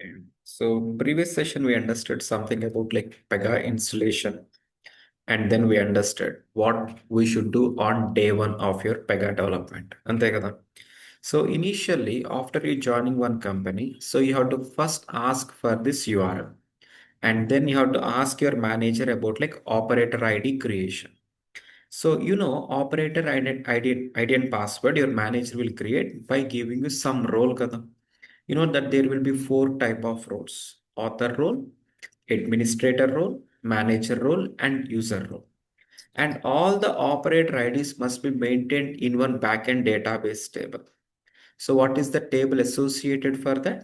Okay. So previous session we understood something about like Pega installation, and then we understood what we should do on day one of your Pega development. అంతే కదా. So initially, after you joining one company, so you have to first ask for this URL, and then you have to ask your manager about like operator ID creation. So operator ID and password your manager will create by giving you some role kada. You know that there will be four type of roles: author role, administrator role, manager role, and user role. And all the operator IDs must be maintained in one backend database table. So what is the table associated for that?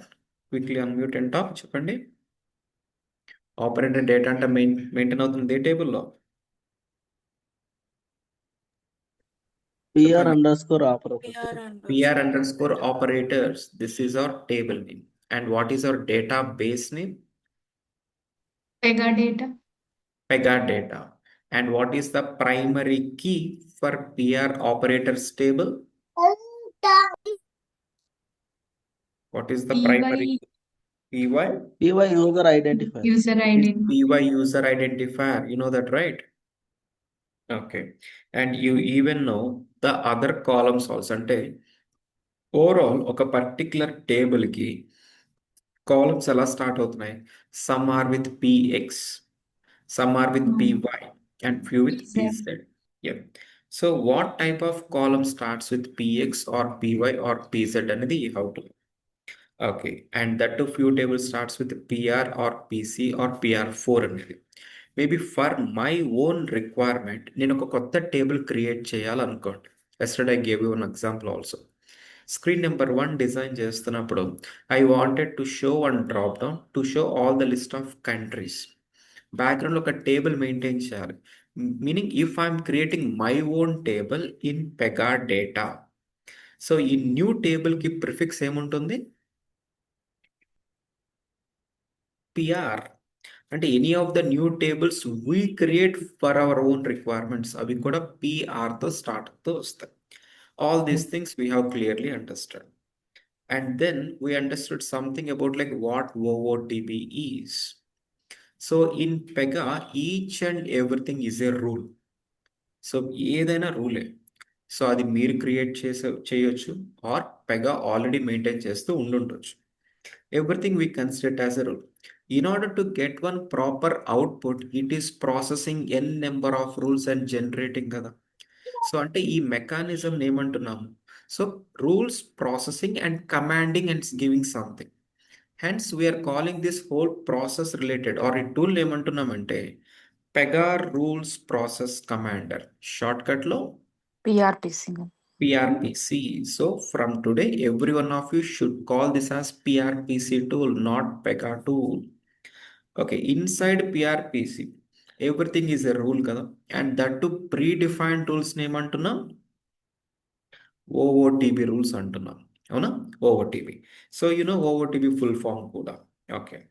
Quickly unmute and talk. చెప్పండి. Operator data అంటే maintain అవుతుంది ఏ టేబుల్లో? PR చెప్పండి. underscore operator. PR underscore operators. This is our table name. And what is our database name? Pega data. Pega data. And what is the primary key for PR operators table? What is the primary PY key? PY? PY user identifier. user It is ID. PY user identifier. You know that, right? Okay. And you even know the other columns also. అంటే overall ఒక particular టేబుల్కి columns ఎలా start అవుతున్నాయి? Some are with PX, some are with PY, and few with PZ. PZ. Yeah. So what type of column starts with px or py or pz అనేది you have to. Okay. And that too few table starts with pr or pc or pr4 అనేది. Maybe for my own requirement నేను ఒక కొత్త table create చేయాలనుకోండి. Yesterday I gave you one example also. Screen number 1 design చేస్తున్నప్పుడు I wanted to show one drop down to show all the list of countries. బ్యాక్గ్రౌండ్లో ఒక table maintain చేయాలి. Meaning if I'm creating my own table in Pega data, so ఈ new టేబుల్కి prefix ఏముంటుంది? PR. అంటే any of the new tables we create for our own requirements అవి కూడా పిఆర్తో స్టార్ట్తో వస్తాయి. All these things we have clearly understand. And then we understood something about like what OOTB is. So in Pega, each and everything is a rule. So ఏదైనా రూలే. So అది మీరు create చేయొచ్చు, are Pega already maintain చేస్తూ ఉండుండొచ్చు. Everything we consider as a rule. In order to get one proper output, it is processing n number of rules and generating కదా. So అంటే ఈ mechanism ఏమంటున్నాము? So rules processing and commanding and giving something. Hence we are calling this whole process related or ఈ tool ఏమంటున్నామంటే Pega rules process commander. Short కట్లో PRPC. PRPC. So from today, every one of you should call this as PRPC tool, not Pega tool. Okay, inside PRPC, everything is a rule kada, and that to predefined tools name అంటున్నాం OOTB rules అంటున్నాం. అవునా? OOTB. So OOTB full form కూడా. Okay.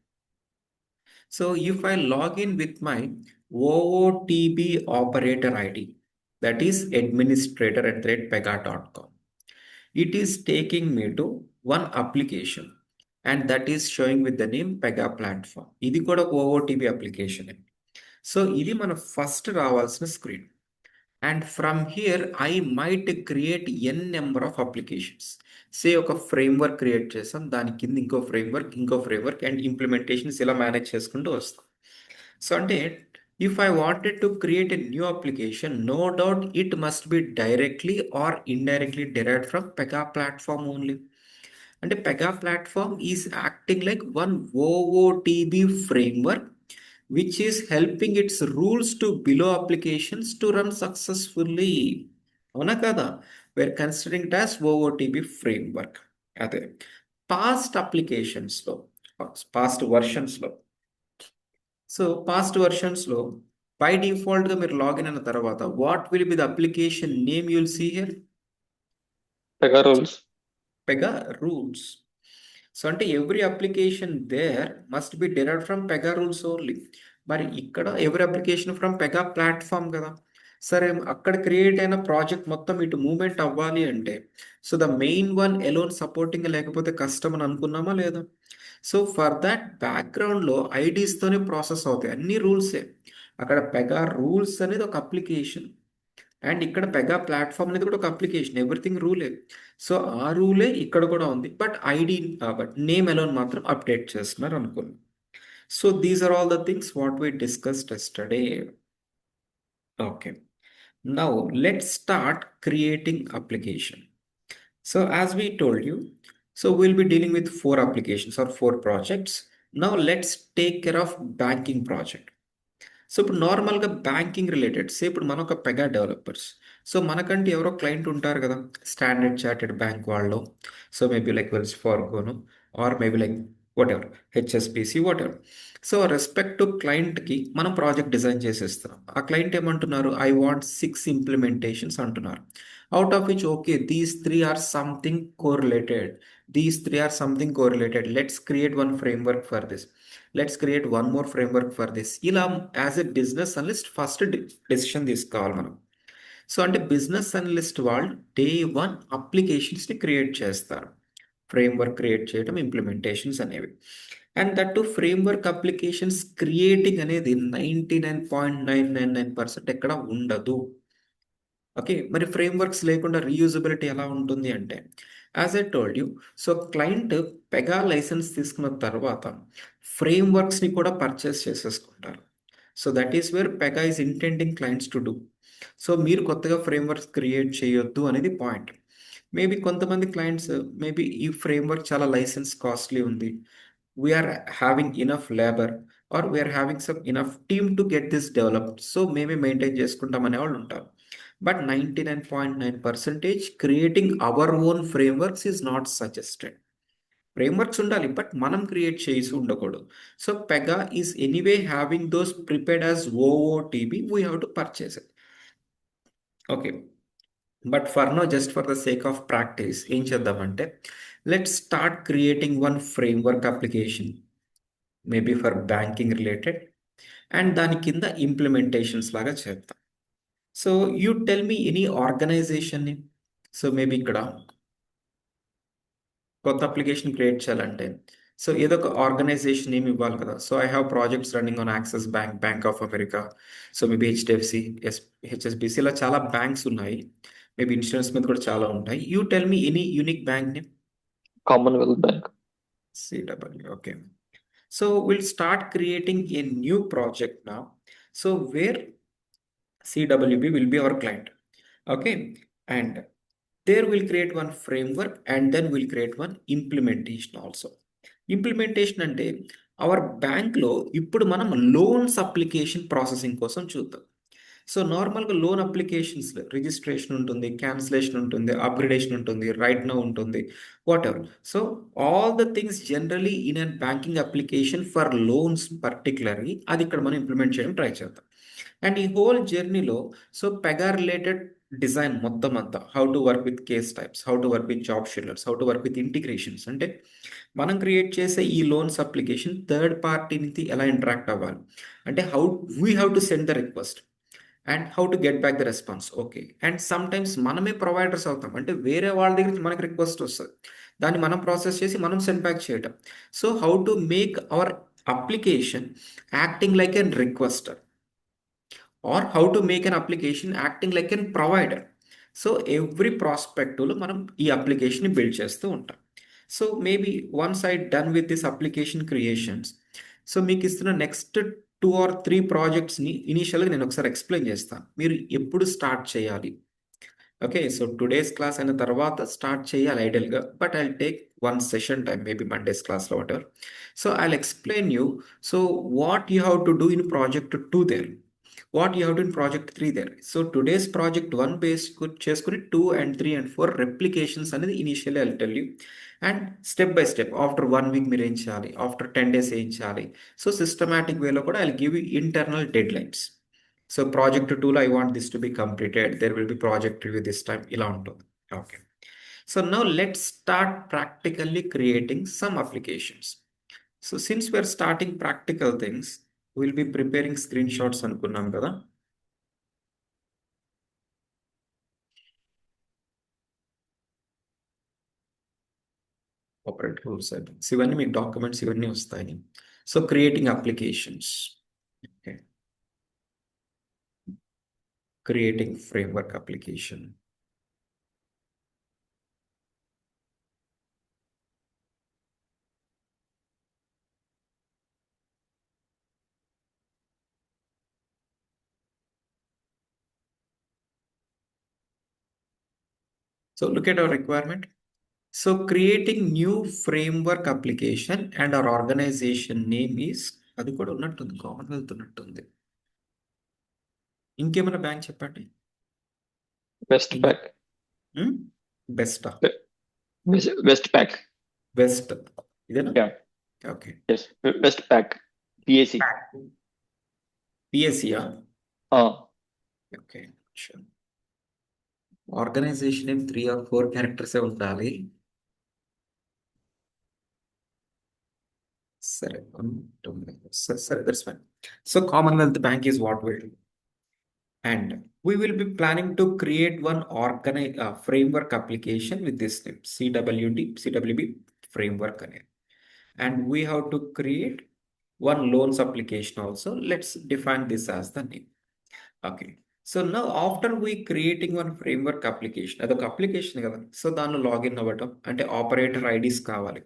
So if I log in with my OOTB operator ID, that is administrator@pega.com, it is taking me to one application, and that is showing with the name Pega platform. ఇది కూడా OOTB application. So ఇది మన first రావాల్సిన screen. And from here I might create n number of applications. Say ఒక framework create చేసాం, దాని కింద ఇంకో ఫ్రేమ్వర్క్ అండ్ ఇంప్లిమెంటేషన్స్ ఇలా మేనేజ్ చేసుకుంటూ వస్తాం. సో అంటే if I wanted to create a new application, no doubt it must be directly or indirectly derived from Pega platform only. అంటే Pega platform is acting like one OOTB framework which is helping its rules to below applications to run successfully. అవునా కదా? We're considering it as OOTB framework. అదే past అప్లికేషన్స్లో, past వర్షన్స్లో, so past వర్షన్స్లో by డిఫాల్ట్గా మీరు login అయిన తర్వాత what will be the application name you'll see here? Pega rules. Pega rules. So అంటే every application there must be derived from Pega rules only. మరి ఇక్కడ every application from Pega platform కదా. సరే అక్కడ క్రియేట్ అయిన project మొత్తం ఇటు movement అవ్వాలి అంటే so the main one alone supporting లేకపోతే కష్టం అని అనుకున్నామా లేదా? సో ఫర్ దాట్ బ్యాక్గ్రౌండ్లో ఐడీస్తోనే ప్రాసెస్ అవుతాయి, అన్ని రూల్సే. అక్కడ పెగా రూల్స్ అనేది ఒక అప్లికేషన్, అండ్ ఇక్కడ పెగా ప్లాట్ఫామ్ అనేది కూడా ఒక అప్లికేషన్, ఎవ్రీథింగ్ రూలే. సో ఆ రూలే ఇక్కడ కూడా ఉంది, but ID but name alone మాత్రం అప్డేట్ చేస్తున్నారు అనుకున్నాం. So these are all the things what we discussed yesterday. Okay, now let's start creating application. So as we told you, so we'll be dealing with 4 applications or 4 projects. Now let's take care of banking project. So ఇప్పుడు నార్మల్గా banking related ఇప్పుడు మన ఒక Pega developers. So మనకంటే ఎవరో client ఉంటారు కదా, standard chartered bank వాళ్ళు. సో మేబీ లైక్ వెల్స్ ఫార్గోను or maybe like whatever HSBC whatever. So respect to క్లయింట్కి మనం ప్రాజెక్ట్ డిజైన్ చేసేస్తున్నాం. ఆ క్లయింట్ ఏమంటున్నారు, ఐ వాంట్ 6 ఇంప్లిమెంటేషన్స్ అంటున్నారు. Out of which okay these 3 or something correlated, let's create one framework for this, let's create one more framework for this. ఇలా as a business analyst first decision తీసుకోవాలి మనం. So అంటే business analyst వాళ్ళు day 1 అప్లికేషన్స్ని create చేస్తారు, framework create చేయడం, implementations అనేవి. And that to framework applications creating అనేది 99.999% ఎక్కడ ఉండదు. ఓకే, మరి ఫ్రేమ్వర్క్స్ లేకుండా రీయూజబిలిటీ ఎలా ఉంటుంది అంటే, as I told you, so client Pega license తీసుకున్న తర్వాత ఫ్రేమ్వర్క్స్ని కూడా పర్చేస్ చేసేసుకుంటారు. So that is where Pega is intending clients to do. So మీరు కొత్తగా ఫ్రేమ్వర్క్స్ క్రియేట్ చేయొద్దు అనేది పాయింట్. మేబీ కొంతమంది క్లయింట్స్ మేబీ ఈ ఫ్రేమ్వర్క్ చాలా లైసెన్స్ కాస్ట్లీ ఉంది, we are having enough labour or we are having some enough team to get this developed, so మేమే maintain చేసుకుంటాం అనే వాళ్ళు ఉంటారు. But 99.9% creating hour own frameworks is not suggested. Frameworks ఉండాలి, బట్ మనం క్రియేట్ చేసి ఉండకూడదు. So Pega is anyway having those prepared as OOTB, we have to purchase it. Okay, but for no just for the sake of practice ఏం చేద్దామంటే, let's start creating one framework application maybe for banking related, and దాని కింద implementations లాగా చేద్దాం. So you tell me any organisation. So maybe ఇక్కడ కొత్త application create చేయాలంటే so ఏదో ఒక ఆర్గనైజేషన్ నేమ్ ఇవ్వాలి కదా. So I have projects running on axis bank, bank of America, so maybe HDFC, HSBC, ఇలా చాలా బ్యాంక్స్ ఉన్నాయి. మేబీ ఇన్సూరెన్స్ మీద కూడా చాలా ఉంటాయి. You tell me any unique bank name. Commonwealth Bank. CW, okay. So we'll start creating a new project now. So where CWB will be our client. Okay, and there we'll create one framework and then we'll create one implementation also. Implementation అంటే hour బ్యాంక్లో ఇప్పుడు మనం loans application processing కోసం చూద్దాం. So నార్మల్గా loan applications registration ఉంటుంది, cancellation ఉంటుంది, upgradation ఉంటుంది, రైట్ నౌ ఉంటుంది, what ever. So all the things generally in an banking application for loans particularly అది ఇక్కడ మనం ఇంప్లిమెంట్ చేయడం ట్రై చేద్దాం. అండ్ ఈ హోల్ జర్నీలో సో పెగా రిలేటెడ్ డిజైన్ మొత్తం అంతా, how to work with case types, how to work with job schedules, how to work with integrations. అంటే మనం క్రియేట్ చేసే ఈ లోన్స్ అప్లికేషన్ థర్డ్ పార్టీ నుంచి ఎలా ఇంటరాక్ట్ అవ్వాలి, అంటే how we have to send the request and how to get back the response. Okay, and some times మనమే providers అవుతాం, అంటే వేరే వాళ్ళ దగ్గర నుంచి మనకి రిక్వెస్ట్ వస్తుంది, దాన్ని మనం ప్రాసెస్ చేసి మనం సెండ్ బ్యాక్ చేయటం. So how to make our application acting like an requester or how to make an application acting like an provider. So every ప్రాస్పెక్టివ్లో మనం ఈ అప్లికేషన్ని బిల్డ్ చేస్తూ ఉంటాం. So maybe once I done with this application creations, so మీకు ఇస్తున్న next 2 or 3 ప్రాజెక్ట్స్ని ఇనీషియల్గా నేను ఒకసారి ఎక్స్ప్లెయిన్ చేస్తాను, మీరు ఎప్పుడు స్టార్ట్ చేయాలి. ఓకే, సో టుడేస్ క్లాస్ అయిన తర్వాత స్టార్ట్ చేయాలి ఐడియల్గా, but I take 1 session time, maybe Mondays క్లాస్లో whatever. So I explain you so what you have to do in project 2 there, what you have to in project 3 there. So today's project 1 base చేసుకుని 2 and 3 and 4 replications అనేది initially I'll tell you, and step by step after 1 week మీరు ఏం చేయాలి, after 10 days ఏం చేయాలి. So systematic వేలో కూడా I'll give you internal deadlines. So project 2లో I want this to be completed, there will be project review this time, ఇలా ఉంటుంది. Okay, so now let's start practically creating some applications. So since we are starting practical things, we'll be preparing screenshots అనుకున్నాం కదా. Corporate rules so ఇవన్నీ మీకు documents ఇవన్నీ వస్తాయి. So creating applications, okay, creating framework application. So look at our requirement. So creating new framework application and our organization name is, అది కూడా ఉన్నట్టుంది, Commonwealth ఉన్నట్టుంది. ఇంకేమైనా బ్యాంక్ చెప్పండి. Westpac. బెస్టా? Westpac. బెస్ట్ ఇదేనా? Yeah. Okay. Yes. Westpac. PAC. పిఎస్సియా? Okay. Organization ఏం 3 or 4 క్యారెక్టర్సే ఉండాలి. సరే ఉంటుంది. సరే, that's fine. So Commonwealth bank is what will do. And we will be planning to create one framework application with this name, CWB framework. And we have to create one loans application also. Let's define this as the name. Okay. So now after we creating one framework application, అదొక application కదా, so దానిలో login అవ్వటం అంటే operator IDs కావాలి.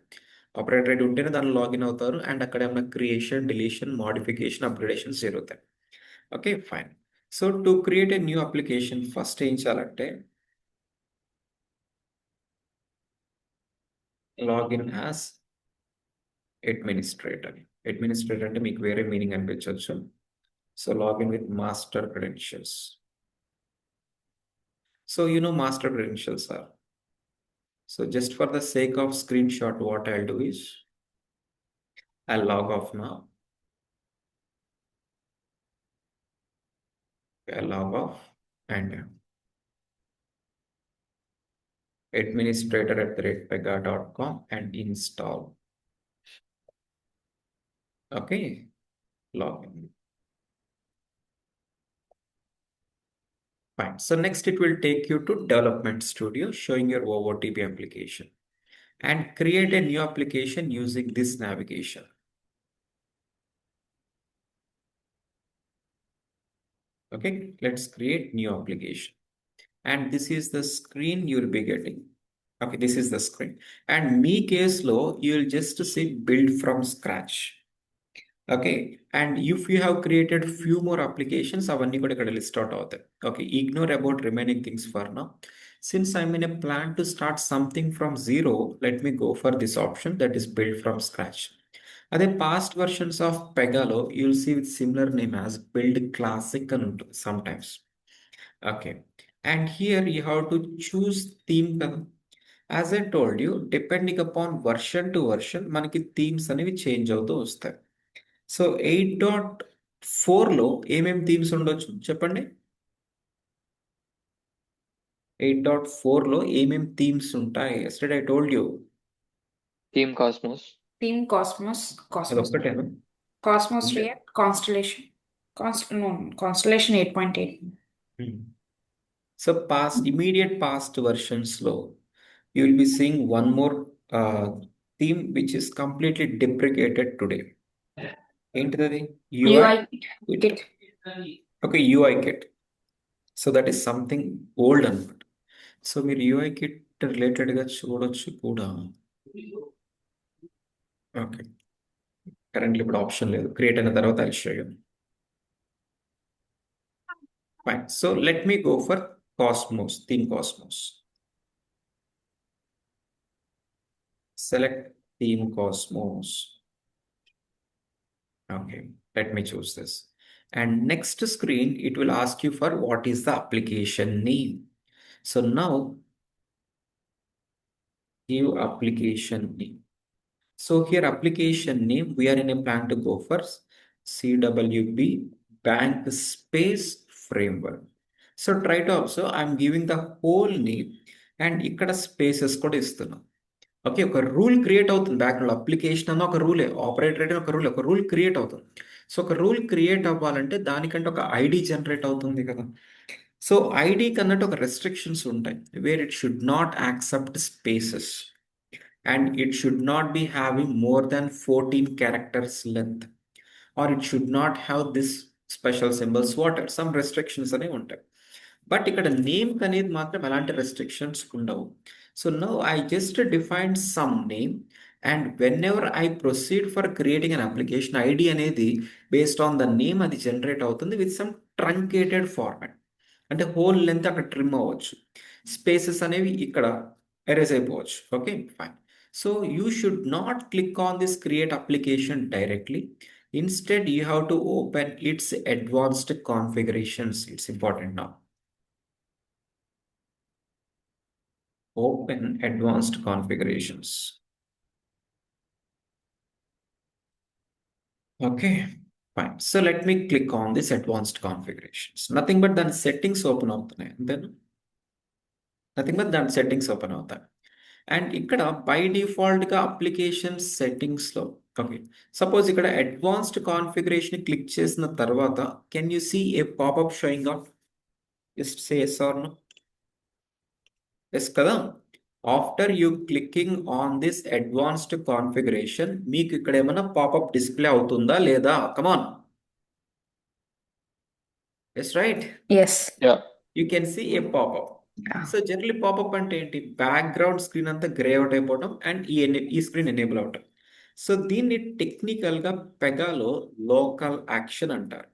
Operator ID ఉంటేనే దానిలో login అవుతారు and అక్కడ ఏమైనా క్రియేషన్, డిలీషన్, మోడిఫికేషన్, అప్గ్రేడేషన్స్ జరుగుతాయి. Okay, fine. So to create a new application first ఏం చేయాలంటే లాగిన్ యాజ్ అడ్మినిస్ట్రేటర్. అడ్మినిస్ట్రేటర్ అంటే మీకు వేరే మీనింగ్ అనిపించవచ్చు. So login with master credentials. So you know master credentials are. So just for the sake of screenshot, what I'll do is I'll log off now. I'll log off and administrator@pega.com and install. Okay, login. Fine. So next it will take you to Development Studio showing your OOTP application and create a new application using this navigation. Okay, let's create new application. And this is the screen you'll be getting. Okay, this is the screen. And me case low, you'll just say build from scratch. Okay, and if you have created few more applications, avanni kuda ikkada list out avutayi. Okay, ignore about remaining things for now. Since I'm in a plan to start something from zero, let me go for this option, that is build from scratch. Ade past versions of Pegalo, you'll see with similar name as build classic and sometimes. Okay, and here you have to choose theme. As I told you, depending upon version to version, మనకి themes అనేవి change అవుతూ వస్తాయి. So 8.4లో ఏమేమి themes ఉండొచ్చు చెప్పండి. 8.4లో ఏమేమి themes ఉంటాయి? Yesterday I told you. Team Cosmos. Team Cosmos. అదొక్కటేనా? Cosmos Okay. React, Constellation. Constellation 8.8. So immediate past versions లో you will be seeing one more theme which is completely deprecated today. ఏంటిది? UI Kit. Okay, UI kit. So that is something old అన్నమాట. So మీరు UI kit related గా చూడొచ్చు కూడా. Okay, currently ఇప్పుడు option లేదు, create అయిన తర్వాత I show you. Fine. So let me go for Cosmos, theme Cosmos. Select theme Cosmos. Okay, let me choose this. And next screen, it will ask you for what is the application name. So now, give application name. So here application name, we are in a plan to go for CWB Bank Space Framework. So try to observe, I'm giving the whole name and ikkada spaces కూడా ఇస్తున్నా. Okay, ఒక rule create అవుతుంది background. Application అన్న ఒక రూలే, operator అయితే ఒక rule create అవుతుంది. So ఒక రూల్ క్రియేట్ అవ్వాలంటే దానికంటే ఒక ఐడి జనరేట్ అవుతుంది కదా. సో ఐడికి అన్నట్టు ఒక రెస్ట్రిక్షన్స్ ఉంటాయి, where it should not accept spaces. and it should not be having more than 14 characters length, or it should not have this special symbols water. Some restrictions అనేవి ఉంటాయి. But ఇక్కడ name అనేది మాత్రం ఎలాంటి రెస్ట్రిక్షన్స్ ఉండవు. So now I just defined some name, and when ever I proceed for creating an application, ID అనేది based on the name అది generate అవుతుంది విత్ సమ్ ట్రంకేటెడ్ ఫార్మాట్. అంటే హోల్ లెంత్ అక్కడ ట్రిమ్ అవ్వచ్చు, స్పేసెస్ అనేవి ఇక్కడ erase అయిపోవచ్చు. Okay, fine. So you should not click on this create application directly. Instead, you have to open its advanced configurations. It's important now. Open advanced configurations. Okay, fine. So let me click on this advanced configurations. Nothing but then settings open అవుతున్నాయి. Then nothing but then settings open అవుతాయి. And ఇక్కడ by డిఫాల్ట్గా application సెట్టింగ్స్లో, okay, suppose ఇక్కడ advanced configuration click చేసిన తర్వాత can you see a popup showing out? Just say yes or no. Yes కదా. After you clicking on this advanced configuration మీకు ఇక్కడ ఏమైనా పాపప్ డిస్ప్లే అవుతుందా లేదా? Come on. Yes, right. Yes. Yeah. You can see a popup. Yeah. So generally popup అంటే ఏంటి? Background screen అంతా grey out అయిపోవడం అండ్ ఈ స్క్రీన్ ఎనేబుల్ అవటం. సో దీన్ని టెక్నికల్గా పెగాలో లోకల్ యాక్షన్ అంటారు.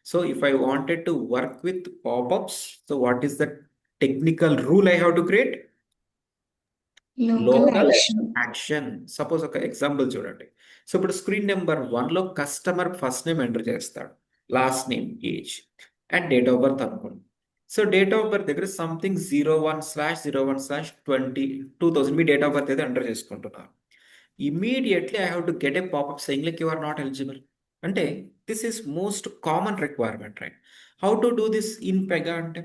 So if I wanted to work with popups, so what is the technical rule I have to create? Local action. Suppose ఒక example చూడండి. సో ఇప్పుడు స్క్రీన్ నెంబర్ 1లో కస్టమర్ ఫస్ట్ నేమ్ ఎంటర్ చేస్తాడు, last name, age and date of birth అనుకోండి. So date of birth దగ్గర something 01/01/2000 మీ date of birth అయితే enter చేసుకుంటున్నారు. Immediately I have to get a popup saying like you are not eligible. అంటే this is most common requirement, right? How to do this in Pega అంటే,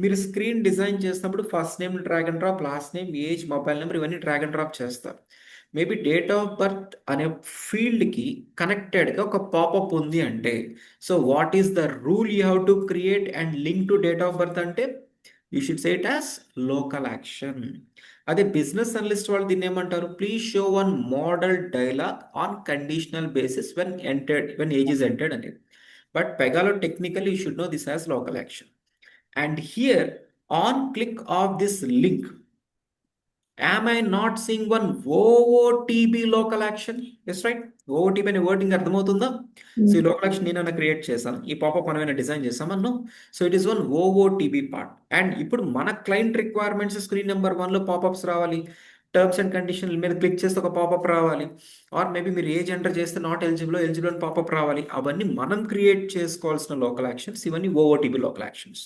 మీరు screen design చేసినప్పుడు first name drag and drop, last name, age, mobile number ఇవన్నీ drag and drop చేస్తారు. Maybe date of birth అనే ఫీల్డ్కి కనెక్టెడ్గా ఒక popup ఉంది అంటే, so what is the rule you have to create and link to date of birth అంటే you should say it as local action. అదే బిజినెస్ అనలిస్ట్ వాళ్ళు దీన్ని ఏమంటారు? Please show one modal dialog on conditional basis when age is entered అనేది. But పెగాలో technically you should know this as local action. And here on click of this link, am I not seeing one OOTB local action? Yes, right? OOTB అనే wording అర్థమవుతుందా? So ఈ local action నేనైనా create చేశాను, ఈ popup మనమైనా design చేసామన్నో. So it is one OOTB part. And ఇప్పుడు మన క్లయింట్ రిక్వైర్మెంట్స్ స్క్రీన్ నెంబర్ 1లో పాపప్స్ రావాలి, టర్మ్స్ అండ్ కండిషన్ల మీద క్లిక్ చేస్తే ఒక పాపప్ రావాలి, ఆర్ మేబీ మీరు ఏజ్ ఎంటర్ చేస్తే నాట్ ఎలిజిబుల్ అని పాపప్ రావాలి. అవన్నీ మనం క్రియేట్ చేసుకోవాల్సిన లోకల్ యాక్షన్స్, ఇవన్నీ OOTB local actions.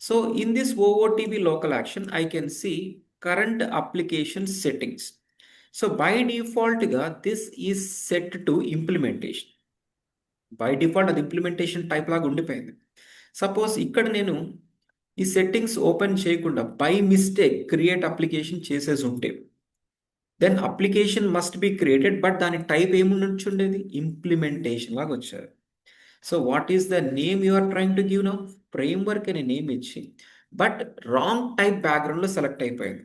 So in this OOTB local action I can see current application settings. So by default ga this is set to implementation. By default అది implementation type లాగా ఉండిపోయింది. Suppose ఇక్కడ నేను ఈ settings open చేయకుండా by mistake create application చేసేసి ఉంటే, then application must be created, but దాని టైప్ ఏముండొచ్చు ఉండేది? ఇంప్లిమెంటేషన్ లాగా వచ్చారు. So what is the name you are trying to give now? Framework అనే నేమ్ ఇచ్చి, బట్ రాంగ్ టైప్ బ్యాక్గ్రౌండ్లో సెలెక్ట్ అయిపోయింది.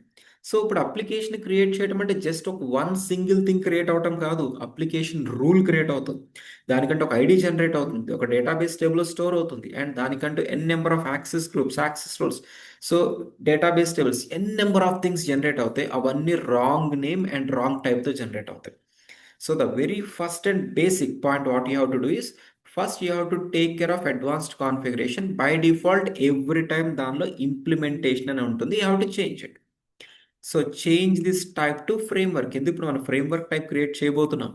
సో ఇప్పుడు అప్లికేషన్ క్రియేట్ చేయడం అంటే జస్ట్ ఒక వన్ సింగిల్ థింగ్ క్రియేట్ అవటం కాదు, అప్లికేషన్ రూల్ క్రియేట్ అవుతుంది, దానికంటే ఒక ఐడి జనరేట్ అవుతుంది, ఒక డేటాబేస్ టేబుల్లో స్టోర్ అవుతుంది, అండ్ దానికంటూ n number of access groups, access roles, so database tables, n number of things generate అవుతాయి. అవన్నీ రాంగ్ నేమ్ అండ్ రాంగ్ టైప్తో జనరేట్ అవుతాయి. So the very first and basic point what you have to do is, first you have to take care of advanced configuration. By default every time దానిలో implementation అని ఉంటుంది, you have to change it. So change this type to framework. ఎందుకు ఇప్పుడు మనం framework type create చేయబోతున్నాం.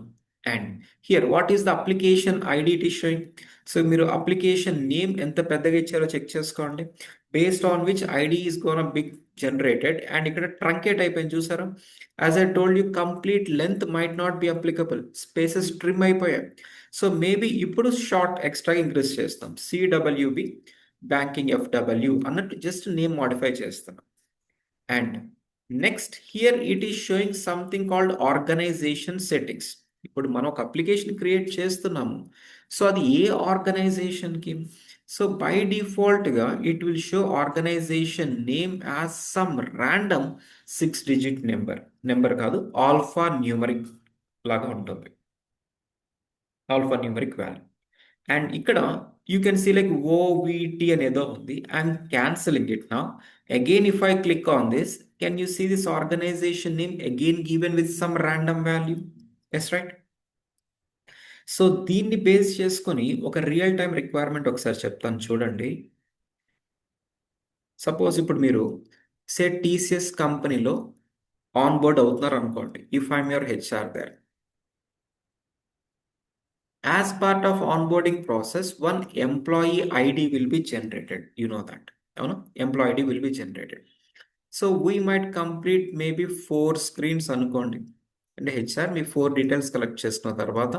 And here what is the application ID it is showing. So మీరు application name ఎంత పెద్దగా ఇచ్చారో చెక్ చేసుకోండి, based on which ID is gonna be generated. And ఇక్కడ ట్రంకేట్ అయిపోయింది చూసారా? As I told you, complete length might not be applicable, spaces trim అయిపోయాయి. So maybe ఇప్పుడు షార్ట్ ఎక్స్ట్రా ఇంక్రీజ్ చేస్తాం, CWB బ్యాంకింగ్ FW అన్నట్టు just name modify చేస్తాం. And next here it is showing something called organisation settings. ఇప్పుడు మనం ఒక application create చేస్తున్నాము, so అది ఏ ఆర్గనైజేషన్కి? సో బై డిఫాల్ట్గా it will show organisation name as some random 6-digit number కాదు, ఆల్ఫా న్యూమరిక్ లాగా ఉంటుంది, ఆల్ఫా న్యూమరిక్ వాల్యూ. అండ్ ఇక్కడ you can see like OVT అనేదో ఉంది. ఐఎమ్ క్యాన్సలింగ్ ఇట్ నా. Again if I click on this, can you see this organisation name again given with some random value? Yes right. So దీన్ని base చేసుకొని ఒక real time requirement ఒకసారి చెప్తాను చూడండి. Suppose ఇప్పుడు మీరు టీసీఎస్ కంపెనీలో ఆన్ బోర్డ్ అవుతున్నారు అనుకోండి. If I'm your HR there, as part of onboarding process, one employee ID will be generated. You know that. Employee ID will be generated. So we might complete maybe 4 screens అనుకోండి. అంటే HR మీ 4 details collect చేసుకున్న తర్వాత,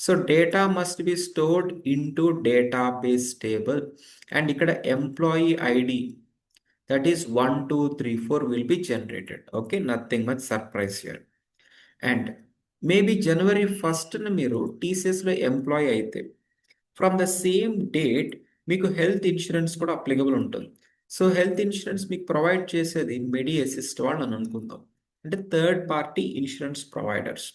so data must be stored into database table. And ఇక్కడ employee ID that is 1 2 3 4 will be generated. Okay, nothing much surprise here. And maybe January 1st మీరు టీసీఎస్లో employee అయితే from the same date మీకు health insurance కూడా applicable ఉంటుంది. So health insurance మీకు provide చేసేది Medi Assist వాళ్ళు అని అనుకుందాం, అంటే third party insurance providers.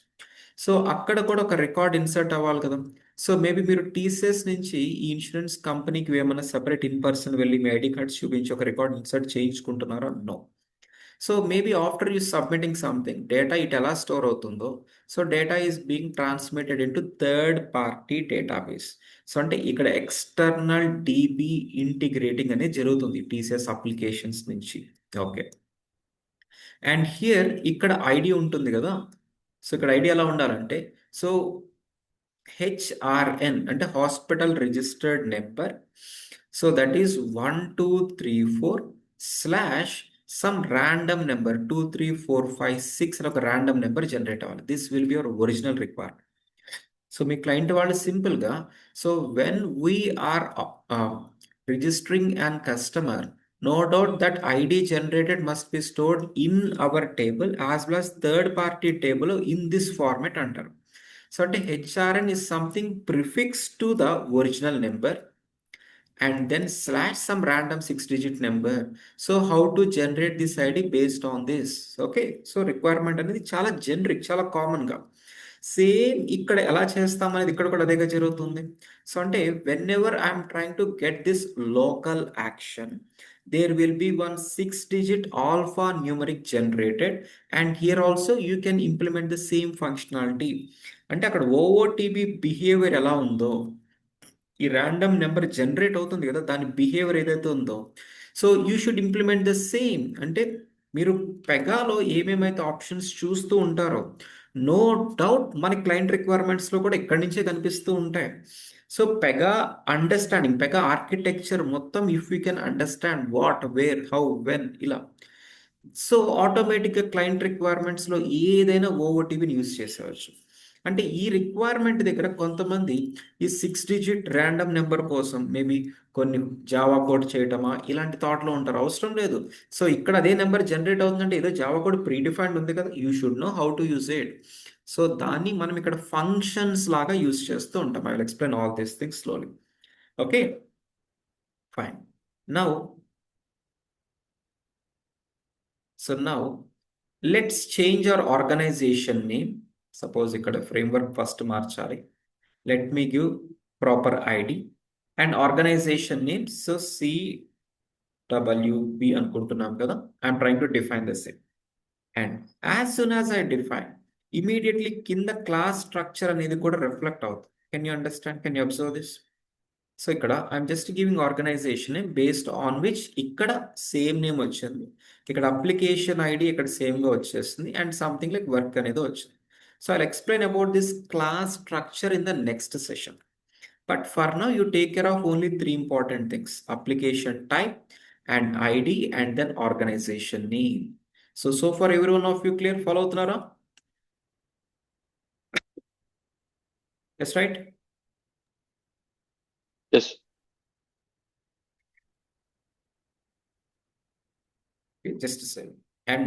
So అక్కడ కూడా ఒక రికార్డ్ ఇన్సర్ట్ అవ్వాలి కదా. సో మేబీ మీరు టీసీఎస్ నుంచి ఈ ఇన్సూరెన్స్ కంపెనీకి ఏమైనా సెపరేట్ ఇన్ పర్సన్ వెళ్ళి మీ ఐడి కార్డ్స్ చూపించి ఒక రికార్డ్ ఇన్సర్ట్ చేయించుకుంటున్నారా? No. So maybe after you submitting something, data it ఎలా స్టోర్ అవుతుందో, so data is being transmitted into third party database. So అంటే ఇక్కడ ఎక్స్టర్నల్ డీబీ ఇంటిగ్రేటింగ్ అనేది జరుగుతుంది టీసీఎస్ అప్లికేషన్స్ నుంచి. ఓకే, అండ్ హియర్ ఇక్కడ ఐడి ఉంటుంది కదా. సో ఇక్కడ ఐడి ఎలా ఉండాలంటే, సో హెచ్ఆర్ఎన్ అంటే hospital registered number. So that is 1 2 3 4 / some random number 2 3 4 5 6 అని ఒక ర్యాండమ్ నెంబర్ జనరేట్ అవ్వాలి. This will be your original requirement. So మీ క్లయింట్ వాళ్ళు సింపుల్గా, so when we're registering and customer, no doubt that ID generated must be stored in our table as well as third party table in this format అంటారు. So అంటే HRN is something prefixed to the original number and then / some random 6-digit number. So how to generate this ID based on this? Okay, so requirement అనేది చాలా generic, చాలా కామన్గా same ఇక్కడ ఎలా చేస్తాం అనేది ఇక్కడ కూడా అదేగా జరుగుతుంది. సో అంటే whenever I'm trying to get this local action, there will be one 6-digit alpha numeric generated, and here also you can implement the same functionality. అంటే అక్కడ OOTB బిహేవియర్ ఎలా ఉందో, ఈ ర్యాండమ్ నెంబర్ జనరేట్ అవుతుంది కదా, దాని behaviour ఏదైతే ఉందో, so you should implement the same. అంటే మీరు పెగాలో ఏమేమైతే ఆప్షన్స్ చూస్తూ ఉంటారో, నో డౌట్ మన క్లయింట్ రిక్వైర్మెంట్స్లో కూడా ఇక్కడి నుంచే కనిపిస్తూ ఉంటాయి. So Pega understanding, Pega architecture మొత్తం if you can understand what, where, how, when, ఇలా, సో ఆటోమేటిక్గా క్లయింట్ రిక్వైర్మెంట్స్లో ఏదైనా ఓఓటీబీని యూజ్ చేసేవచ్చు. అంటే ఈ రిక్వైర్మెంట్ దగ్గర కొంతమంది ఈ 6-digit ర్యాండమ్ నెంబర్ కోసం మేబీ కొన్ని జావా కోడ్ చేయటమా ఇలాంటి థాట్లో ఉంటారు. అవసరం లేదు. సో ఇక్కడ అదే నెంబర్ జనరేట్ అవుతుందంటే ఏదో జావా కోడ్ ప్రీడిఫైన్డ్ ఉంది కదా, you should know how to use it. So దాన్ని మనం ఇక్కడ ఫంక్షన్స్ లాగా యూజ్ చేస్తూ ఉంటాం. I will explain all these things slowly. Okay, fine. Now let's change our organisation name. Suppose ఇక్కడ ఫ్రేమ్వర్క్ ఫస్ట్ మార్చాలి. Let me give proper ID and organisation name. So CWB అనుకుంటున్నాం కదా, I'm trying to define the same. And as soon as I define, immediately కింద class structure అనేది కూడా reflect అవుతుంది. Can you understand, can you observe this? So ఇక్కడ I'm just giving organization name based on which ఇక్కడ same name వచ్చింది, ఇక్కడ application ID ఇక్కడ సేమ్గా వచ్చేస్తుంది, అండ్ సంథింగ్ లైక్ వర్క్ అనేది వచ్చింది. So I'll explain about this class structure in the next session. But for now, you take care of only 3 important things: application type and ID and then organization name. So far every one of you clear? Follow Tnara? Yes, right? Yes. Okay, just a second. And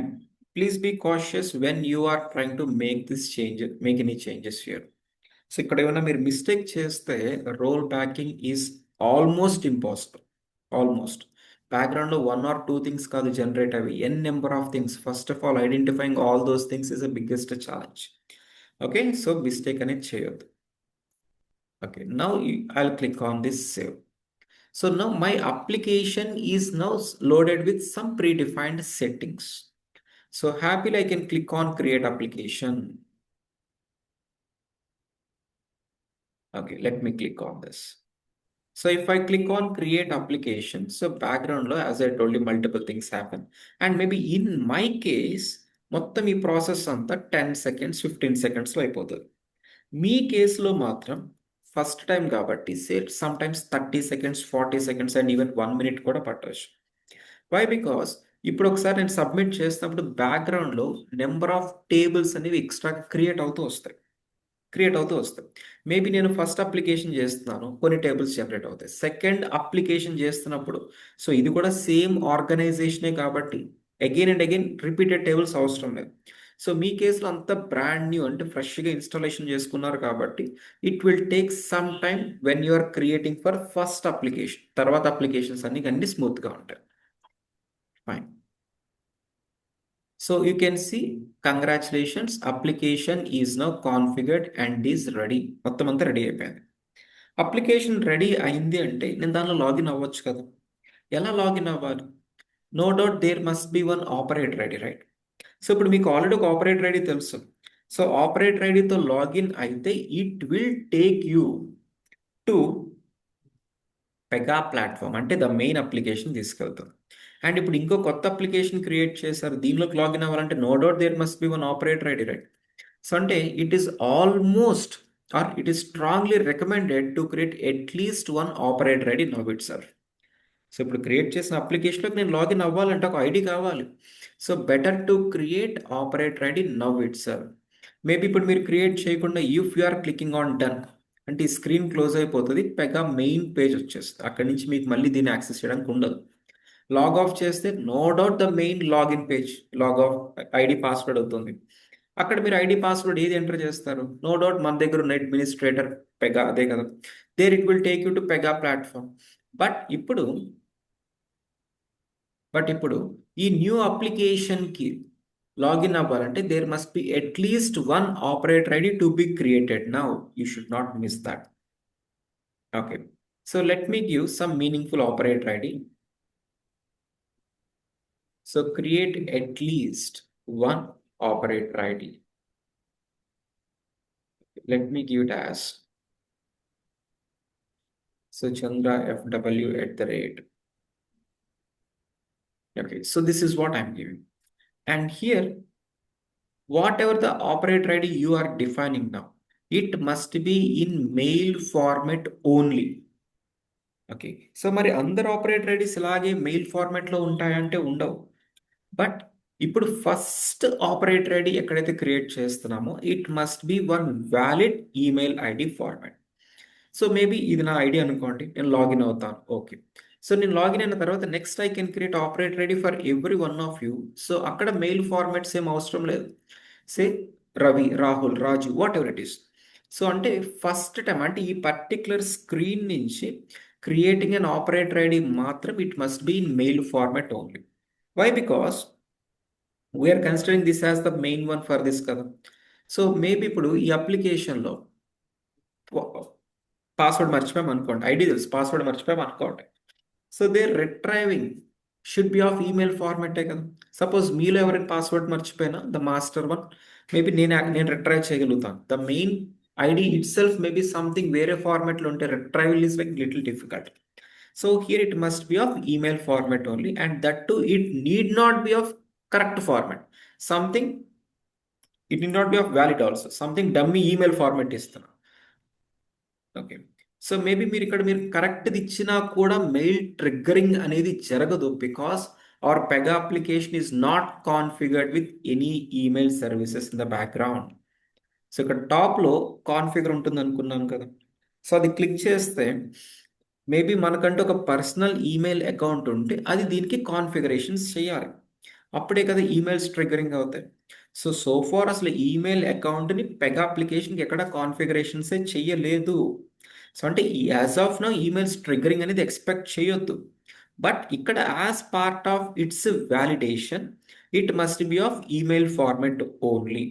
please be cautious when you are trying to make any changes here. So ఇక్కడ ఏమైనా మీరు mistake చేస్తే roll backing is almost impossible. Almost బ్యాక్గ్రౌండ్లో 1 or 2 things కాదు generate అవి, n number of things. First of all identifying all those things is the biggest challenge. Okay, so mistake అనేది చేయొద్దు. Okay, now I'll click on this save. So now my application is now loaded with some predefined settings. So happily I can click on create application. Okay, let me click on this. So if I click on create application, so background lo, as I told you, multiple things happen. And maybe in my case, మొత్తం ఈ process అంతా 10 seconds 15 seconds లో అయిపోతుంది. మీ కేసులో మాత్రం first time కాబట్టి some times 30 seconds 40 seconds and even 1 minute కూడా పట్టవచ్చు. వై? బికాస్ ఇప్పుడు ఒకసారి నేను సబ్మిట్ చేసినప్పుడు బ్యాక్గ్రౌండ్లో నెంబర్ ఆఫ్ టేబుల్స్ అనేవి ఎక్స్ట్రా క్రియేట్ అవుతూ వస్తాయి. మేబీ నేను ఫస్ట్ అప్లికేషన్ చేస్తున్నాను, కొన్ని టేబుల్స్ జనరేట్ అవుతాయి. సెకండ్ అప్లికేషన్ చేస్తున్నప్పుడు, సో ఇది కూడా సేమ్ ఆర్గనైజేషనే కాబట్టి again and again repeated tables అవసరం లేదు. సో మీ కేసులో అంతా బ్రాండ్ న్యూ అంటే ఫ్రెష్గా ఇన్స్టాలేషన్ చేసుకున్నారు కాబట్టి it will take some time when you are creating for first application. తర్వాత అప్లికేషన్స్ అన్ని స్మూత్గా ఉంటాయి. Fine. So you can see, congratulations, application is now configured and is ready. మొత్తం అంతా రెడీ అయిపోయింది. అప్లికేషన్ రెడీ అయింది అంటే నేను దానిలో లాగిన్ అవ్వచ్చు కదా. ఎలా లాగిన్ అవ్వాలి? No doubt there must be one operator ID, right? So ఇప్పుడు మీకు ఆల్రెడీ ఒక ఆపరేటర్ ఐడి తెలుసు. సో ఆపరేటర్ ఐడితో లాగిన్ అయితే it will take you to Pega platform, అంటే ద మెయిన్ అప్లికేషన్ తీసుకెళ్తుంది. అండ్ ఇప్పుడు ఇంకో కొత్త అప్లికేషన్ క్రియేట్ చేశారు, దీనిలోకి లాగిన్ అవ్వాలంటే no doubt there must be one operator ID, right? So అంటే it is almost or it is strongly recommended to create at least one operator ID now itself. So ఇప్పుడు create చేసిన అప్లికేషన్లోకి నేను login అవ్వాలంటే ఒక ID కావాలి. So better to create operator ID now itself. Maybe ఇప్పుడు మీరు create చేయకుండా if you are clicking on done అంటే ఈ స్క్రీన్ క్లోజ్ అయిపోతుంది, పెగా మెయిన్ పేజ్ వచ్చేస్తుంది. అక్కడి నుంచి మీకు మళ్ళీ దీన్ని యాక్సెస్ చేయడానికి ఉండదు. లాగ్ ఆఫ్ చేస్తే no doubt the main login page log off ID password అవుతుంది. అక్కడ మీరు ఐడి పాస్వర్డ్ ఏది ఎంటర్ చేస్తారు? నో డౌట్ మన దగ్గర ఉన్న అడ్మినిస్ట్రేటర్ పెగా అదే కదా. There it will take you to Pega platform. But ఇప్పుడు ఈ న్యూ అప్లికేషన్కి లాగిన్ అవ్వాలంటే there must be at least one operator ID to be created. Now you should not miss that. Okay, so let me give some meaningful operator ID. So create at least one operator ID. Let me give it as so Chandra FW @ Okay, so this is what I'm giving. And here, whatever the operator ID you are defining now, it must be in mail format only. Okay, so మరి అందరు operator IDs ఇలాగే mail ఫార్మాట్లో ఉంటాయంటే ఉండవు. But ఇప్పుడు first operator ID ఎక్కడైతే create చేస్తున్నామో it must be one valid email ID format. So maybe ఇది నా ఐడి అనుకోండి, నేను లాగిన్ అవుతాను. ఓకే, సో నేను లాగిన్ అయిన తర్వాత next I can create operator ID for every one of you. So అక్కడ మెయిల్ ఫార్మాట్స్ ఏం అవసరం లేదు. Say Ravi, Rahul, Raju, whatever it is. So అంటే ఫస్ట్ టైం అంటే ఈ పర్టిక్యులర్ స్క్రీన్ నుంచి క్రియేటింగ్ అన్ ఆపరేటర్ ఐడి మాత్రం it must be in mail format only. Why? Because we are considering this as the main one for this కదా. So maybe ఇప్పుడు ఈ అప్లికేషన్లో password మర్చిపోయాం అనుకోండి, ఐడి తెలుసు, పాస్వర్డ్ మర్చిపోయాం అనుకోండి. So there retrieving should be of email ఫార్మాటే కదా. సపోజ్ మీలో ఎవరైనా పాస్వర్డ్ మర్చిపోయినా ద మాస్టర్ వన్ మేబీ నేను రిట్రైవ్ చేయగలుగుతాను. The main ID itself maybe something వేరే ఫార్మాట్లో ఉంటే retrieval is like little difficult. So here it must be of email format only, and that too it need not be of correct format. Something it need not be of valid also. Something dummy email format ఇస్తున్నా. Okay, so maybe మీరు ఇక్కడ కరెక్ట్ది ఇచ్చినా కూడా mail triggering అనేది జరగదు, because our Pega application is not configured with any email services in the background. So ఇక్కడ టాప్లో configure ఉంటుంది అనుకున్నాను కదా. సో అది క్లిక్ చేస్తే మేబీ మనకంటే ఒక పర్సనల్ ఈమెయిల్ అకౌంట్ ఉంటే అది దీనికి కాన్ఫిగరేషన్స్ చేయాలి, అప్పుడే కదా ఈమెయిల్స్ ట్రిగ్గరింగ్ అవుతాయి. సో ఫార్ అసలు ఈమెయిల్ అకౌంట్ని పెగా అప్లికేషన్కి ఎక్కడ కాన్ఫిగరేషన్సే చెయ్యలేదు. సో అంటే as of now emails triggering అనేది ఎక్స్పెక్ట్ చేయొద్దు. బట్ ఇక్కడ as part of its validation it must be of email format only.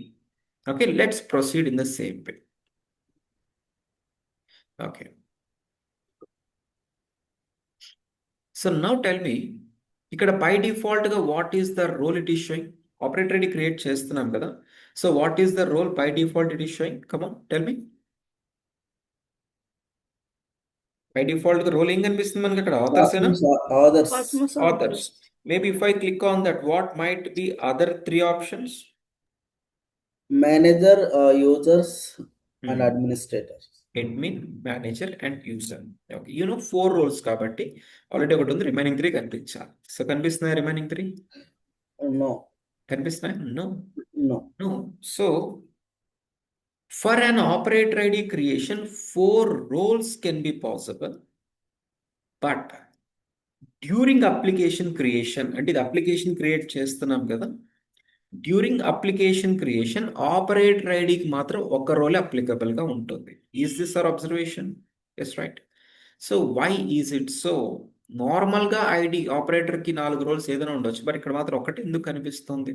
Okay, let's proceed in the same way. Okay, so now tell me, ఇక్కడ by డిఫాల్ట్గా what is the role it is showing? Operator ID create చేస్తున్నాం కదా, so what is the role by default it is showing? Come on tell me. By default role ఏం కనిపిస్తుంది మనకి అక్కడ? Authors ఏనా? Others. Cosmos Authors. Maybe if I click on that, what might be other three options? Manager, users, and Hmm. administrators. Admin, manager, and user. Okay, you know 4 roles కాబట్టి already ఒకటి ఉంది, remaining 3 కనిపించాలి. So కనిపిస్తున్నాయి remaining 3? No, కనిపిస్తున్నాయి? No, no. No. So for an operator ID creation, 4 roles can be possible, but during application creation, అంటే ఇది application create చేస్తున్నాం కదా, డ్యూరింగ్ అప్లికేషన్ క్రియేషన్ ఆపరేటర్ ఐడికి మాత్రం ఒక రోల్ అప్లికబుల్గా ఉంటుంది. Is this our observation? Yes, right. So why is it so? నార్మల్గా ఐడి ఆపరేటర్కి 4 రోల్స్ ఏదైనా ఉండొచ్చు, బట్ ఇక్కడ మాత్రం ఒకటి ఎందుకు కనిపిస్తుంది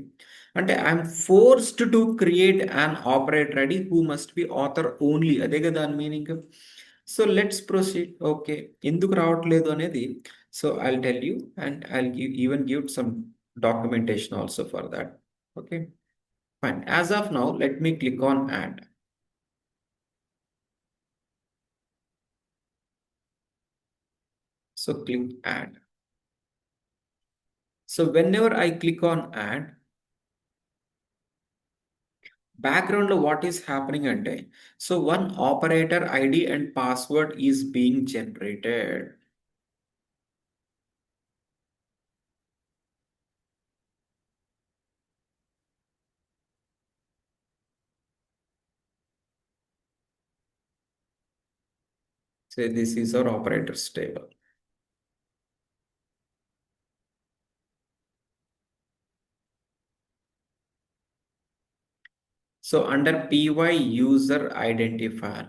అంటే I'm forced to create an operator ID who must be author only. అదే కదా దాని meaning. So let's proceed. Okay, ఎందుకు రావట్లేదు అనేది, so I'll tell you and I'll even give some documentation also for that. Okay, fine. As of now, let me click on add. So click add. So whenever I click on add, background lo what is happening ante, so one operator ID and password is being generated. Say this is our operators table. So under PY user identifier,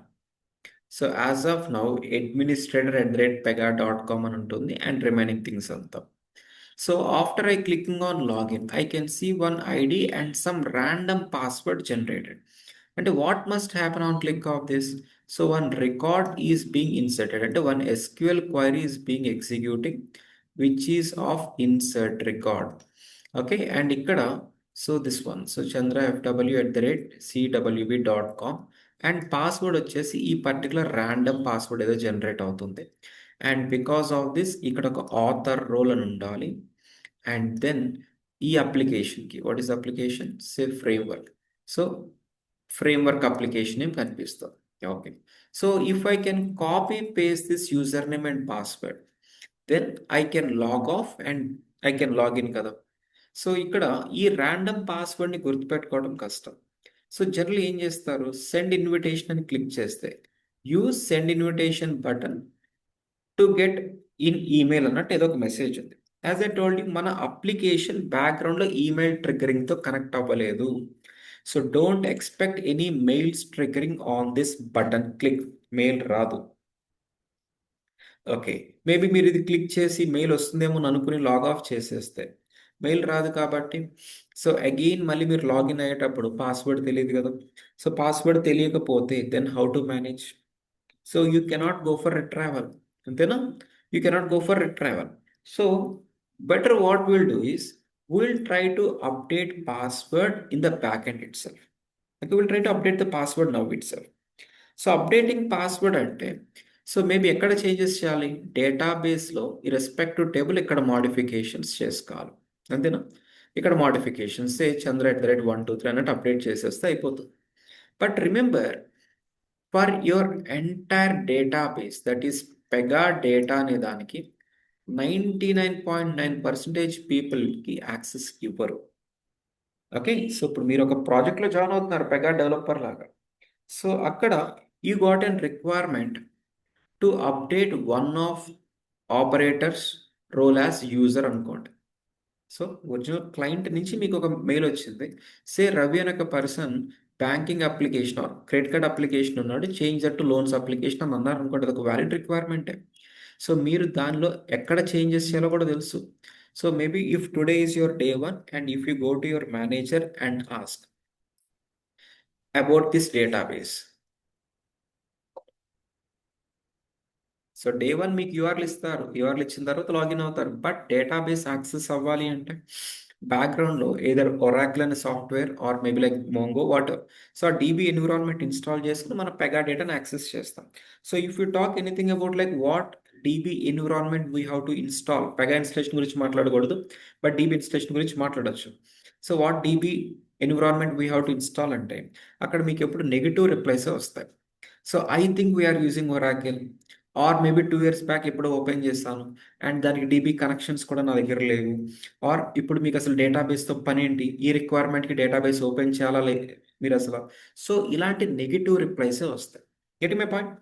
so as of now administrator@pega.com అని ఉంటుంది and remaining things అంతా. So after I clicking on login, I can see one ID and some random password generated. And what must happen on click of this? So one record is being inserted and one SQL query is being executing, which is of insert record. Okay, and ikkada, so this one, so chandrafw@cwb.com and password వచ్చేసి ఈ particular random password ఏదో generate అవుతుంది. And because of this ఇక్కడ ఒక author role అని ఉండాలి. And then ఈ అప్లికేషన్కి what is application? Say framework. So framework application ఏం కనిపిస్తుంది. Okay, so if I can copy paste this user name and password, then I can log off and I can login కదా. సో ఇక్కడ ఈ random పాస్వర్డ్ని గుర్తుపెట్టుకోవడం కష్టం. So general ఏం చేస్తారు, send invitation అని క్లిక్ చేస్తే use send invitation button to get in email అన్నట్టు ఏదో ఒక మెసేజ్ ఉంది. యాజ్ ఐ టోల్డ్ యూ, మన అప్లికేషన్ బ్యాక్గ్రౌండ్లో ఈమెయిల్ ట్రిగ్గరింగ్తో కనెక్ట్ అవ్వలేదు. So don't expect any mails triggering on this button click. Mail రాదు. ఓకే, మేబీ మీరు ఇది క్లిక్ చేసి మెయిల్ వస్తుందేమో అని అనుకుని లాగ్ ఆఫ్ చేసేస్తే మెయిల్ రాదు కాబట్టి, సో అగైన్ మళ్ళీ మీరు లాగిన్ అయ్యేటప్పుడు పాస్వర్డ్ తెలియదు కదా. సో పాస్వర్డ్ తెలియకపోతే then how to manage? So you cannot go for retrieval, అంతేనా? You cannot go for retrieval. So better what we'll do is we'll try to update password in the backend itself. Okay, we'll try to update the password now itself. So updating password అంటే, so maybe ఎక్కడ changes చేయాలి? డేటాబేస్లో ఈ respective table ఇక్కడ modifications చేసుకోవాలి, అంతేనా? ఇక్కడ modifications చంద్ర@123 అన్నట్టు అప్డేట్ చేసేస్తే అయిపోతుంది. But remember, for your entire database that is Pega data అనే దానికి 99.9% పీపుల్కి యాక్సెస్ ఇవ్వరు. ఓకే, సో ఇప్పుడు మీరు ఒక ప్రాజెక్ట్లో జాయిన్ అవుతున్నారు పెగా డెవలపర్ లాగా. సో అక్కడ you got and requirement to update one of operators role as user అనుకోండి. సో ఒరిజినల్ క్లయింట్ నుంచి మీకు ఒక మెయిల్ వచ్చింది, సే రవి అనే ఒక person banking application or credit card application ఉన్నాడు, change that to loans application అని అన్నారు అనుకోండి, అది ఒక వ్యాలిడ్ రిక్వైర్మెంటే. సో మీరు దానిలో ఎక్కడ చేంజెస్ చేయాలో కూడా తెలుసు. So maybe if today is your day 1 and if you go to your manager and ask about this database. So day 1 మీకు యూఆర్ఎల్ ఇస్తారు, యూఆర్ఎల్ ఇచ్చిన తర్వాత లాగిన్ అవుతారు. బట్ డేటాబేస్ యాక్సెస్ అవ్వాలి అంటే బ్యాక్గ్రౌండ్లో ఏదర్ ఒరాకిల్ అనే software or maybe like Mongo what. So ఆ డీబీ ఎన్విరాన్మెంట్ ఇన్స్టాల్ చేసుకుని మనం పెగా డేటాను యాక్సెస్ చేస్తాం. So if you talk anything about like what DB environment we have to install, Pega installation గురించి మాట్లాడకూడదు, బట్ డీబీ ఇన్స్టలేషన్ గురించి మాట్లాడచ్చు. So what DB environment we have to install అంటే అక్కడ మీకు ఎప్పుడు నెగిటివ్ రిప్లైసే వస్తాయి. So I think we are using Oracle or maybe 2 years back ఎప్పుడో ఓపెన్ చేస్తాను అండ్ దానికి డీబీ కనెక్షన్స్ కూడా నా దగ్గర లేవు. ఆర్ ఇప్పుడు మీకు అసలు డేటాబేస్తో పని ఏంటి, ఈ రిక్వైర్మెంట్కి డేటాబేస్ ఓపెన్ చేయాలా మీరు అసలు. సో ఇలాంటి నెగిటివ్ రిప్లైసే వస్తాయి. Get my point.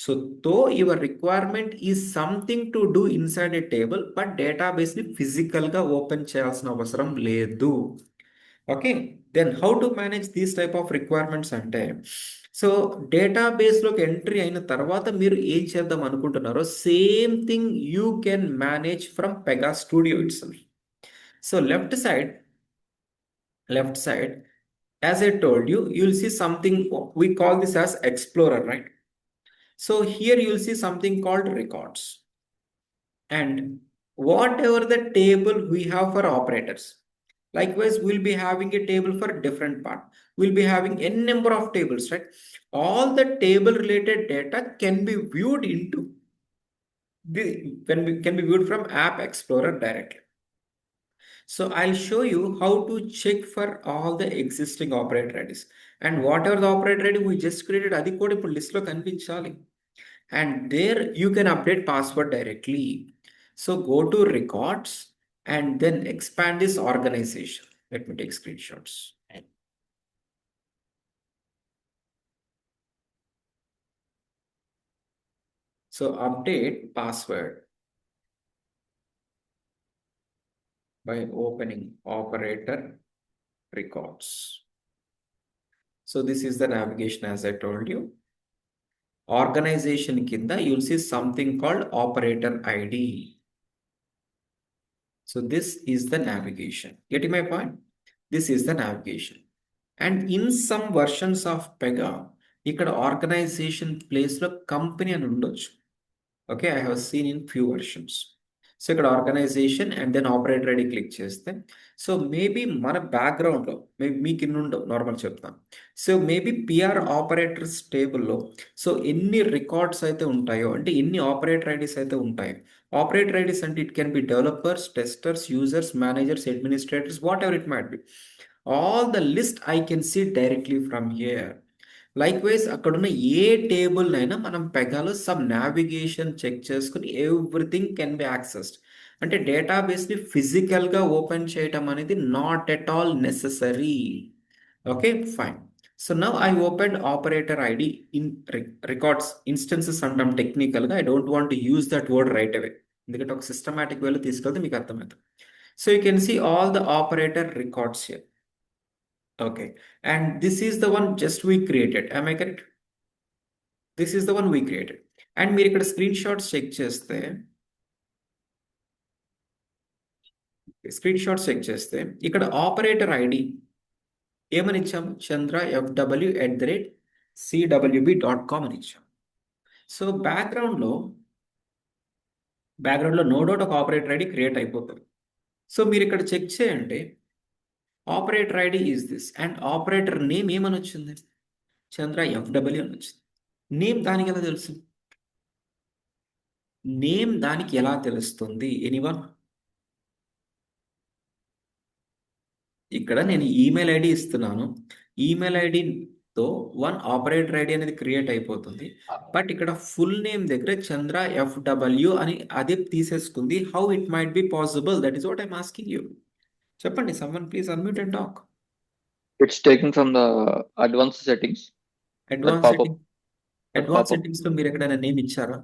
So to your requirement is something to do inside a table, but డేటాబేస్ని ఫిజికల్గా ఓపెన్ చేయాల్సిన అవసరం లేదు. Okay, then how to manage these type of requirements అంటే, సో డేటాబేస్లోకి ఎంట్రీ అయిన తర్వాత మీరు ఏం చేద్దాం అనుకుంటున్నారో same thing you can manage from Pega studio itself. So left side, as I told you, you'll see something, we call this as Explorer, right? So here you'll see something called records. And whatever the table we have for operators, likewise, we'll be having a table for different part. We'll be having n number of tables, right? All the table related data can be viewed into can be viewed from App Explorer directly. So I'll show you how to check for all the existing operator IDs. And whatever the operator ID we just created, adi kuda ippudu list lo kanpinchali. And there you can update password directly. So go to records and then expand this organization. Let me take screenshots. So update password by opening operator records. So this is the navigation as I told you. Organization kinda you'll see something called operator ID. So this is the navigation. Getting my point? This is the navigation. And in some versions of Pega, ఇక్కడ organization place లో company అని ఉండొచ్చు. Okay, I have seen in few versions. So ఇక్కడ organisation and then operator ID click చేస్తే, so maybe మన బ్యాక్గ్రౌండ్లో maybe మీకు ఇన్ని ఉండవు, నార్మల్ చెప్తాను. సో మేబీ పిఆర్ ఆపరేటర్స్ టేబుల్లో సో ఎన్ని రికార్డ్స్ అయితే ఉంటాయో, అంటే ఎన్ని ఆపరేటర్ ఐడీస్ అయితే ఉంటాయో, ఆపరేటర్ ఐడీస్ అంటే it can be developers, testers, users, managers, administrators, whatever it might be. All the list I can see directly from here. Likewise అక్కడున్న ఏ టేబుల్నైనా మనం పెగాలో సమ్ నావిగేషన్ చెక్ చేసుకుని ఎవ్రీథింగ్ కెన్ బి యాక్సెస్డ్. అంటే డేటాబేస్ని ఫిజికల్గా open చేయటం అనేది not at all necessary. Okay, fine. So now I open operator ID in records instances అంటాం టెక్నికల్గా. I don't want to use that word right away, ఎందుకంటే ఒక సిస్టమాటిక్ వేలో తీసుకెళ్తే మీకు అర్థమవుతుంది. So you can see all the operator records here. Okay, and this is the one just we created. Am I correct? This is the one we created. And మీరు ఇక్కడ screen shots check చేస్తే, ఇక్కడ operator ID ఏమని ఇచ్చాము, chandrafw@cwb.com అని ఇచ్చాము. So బ్యాక్గ్రౌండ్లో no doubt ఒక ఆపరేటర్ ఐడి క్రియేట్ అయిపోతుంది. సో మీరు ఇక్కడ చెక్ చేయండి, operator ID is this and operator name ఏమని వచ్చింది, చంద్ర FW అని వచ్చింది. నేమ్ దానికి ఎలా తెలుసు, ఎనీవన్? ఇక్కడ నేను ఈమెయిల్ ఐడి ఇస్తున్నాను, ఈమెయిల్ ఐడితో వన్ ఆపరేటర్ ఐడి అనేది క్రియేట్ అయిపోతుంది. బట్ ఇక్కడ ఫుల్ నేమ్ దగ్గర చంద్ర FW అని అదే తీసేసుకుంది. How it might be possible? That is what I'm asking you. చెప్పండి, someone please unmute and talk. It's taken from the advanced settings. Advance pop-up. Setting, advance సెట్టింగ్స్లో మీరు ఎక్కడైనా నేమ్ ఇచ్చారా?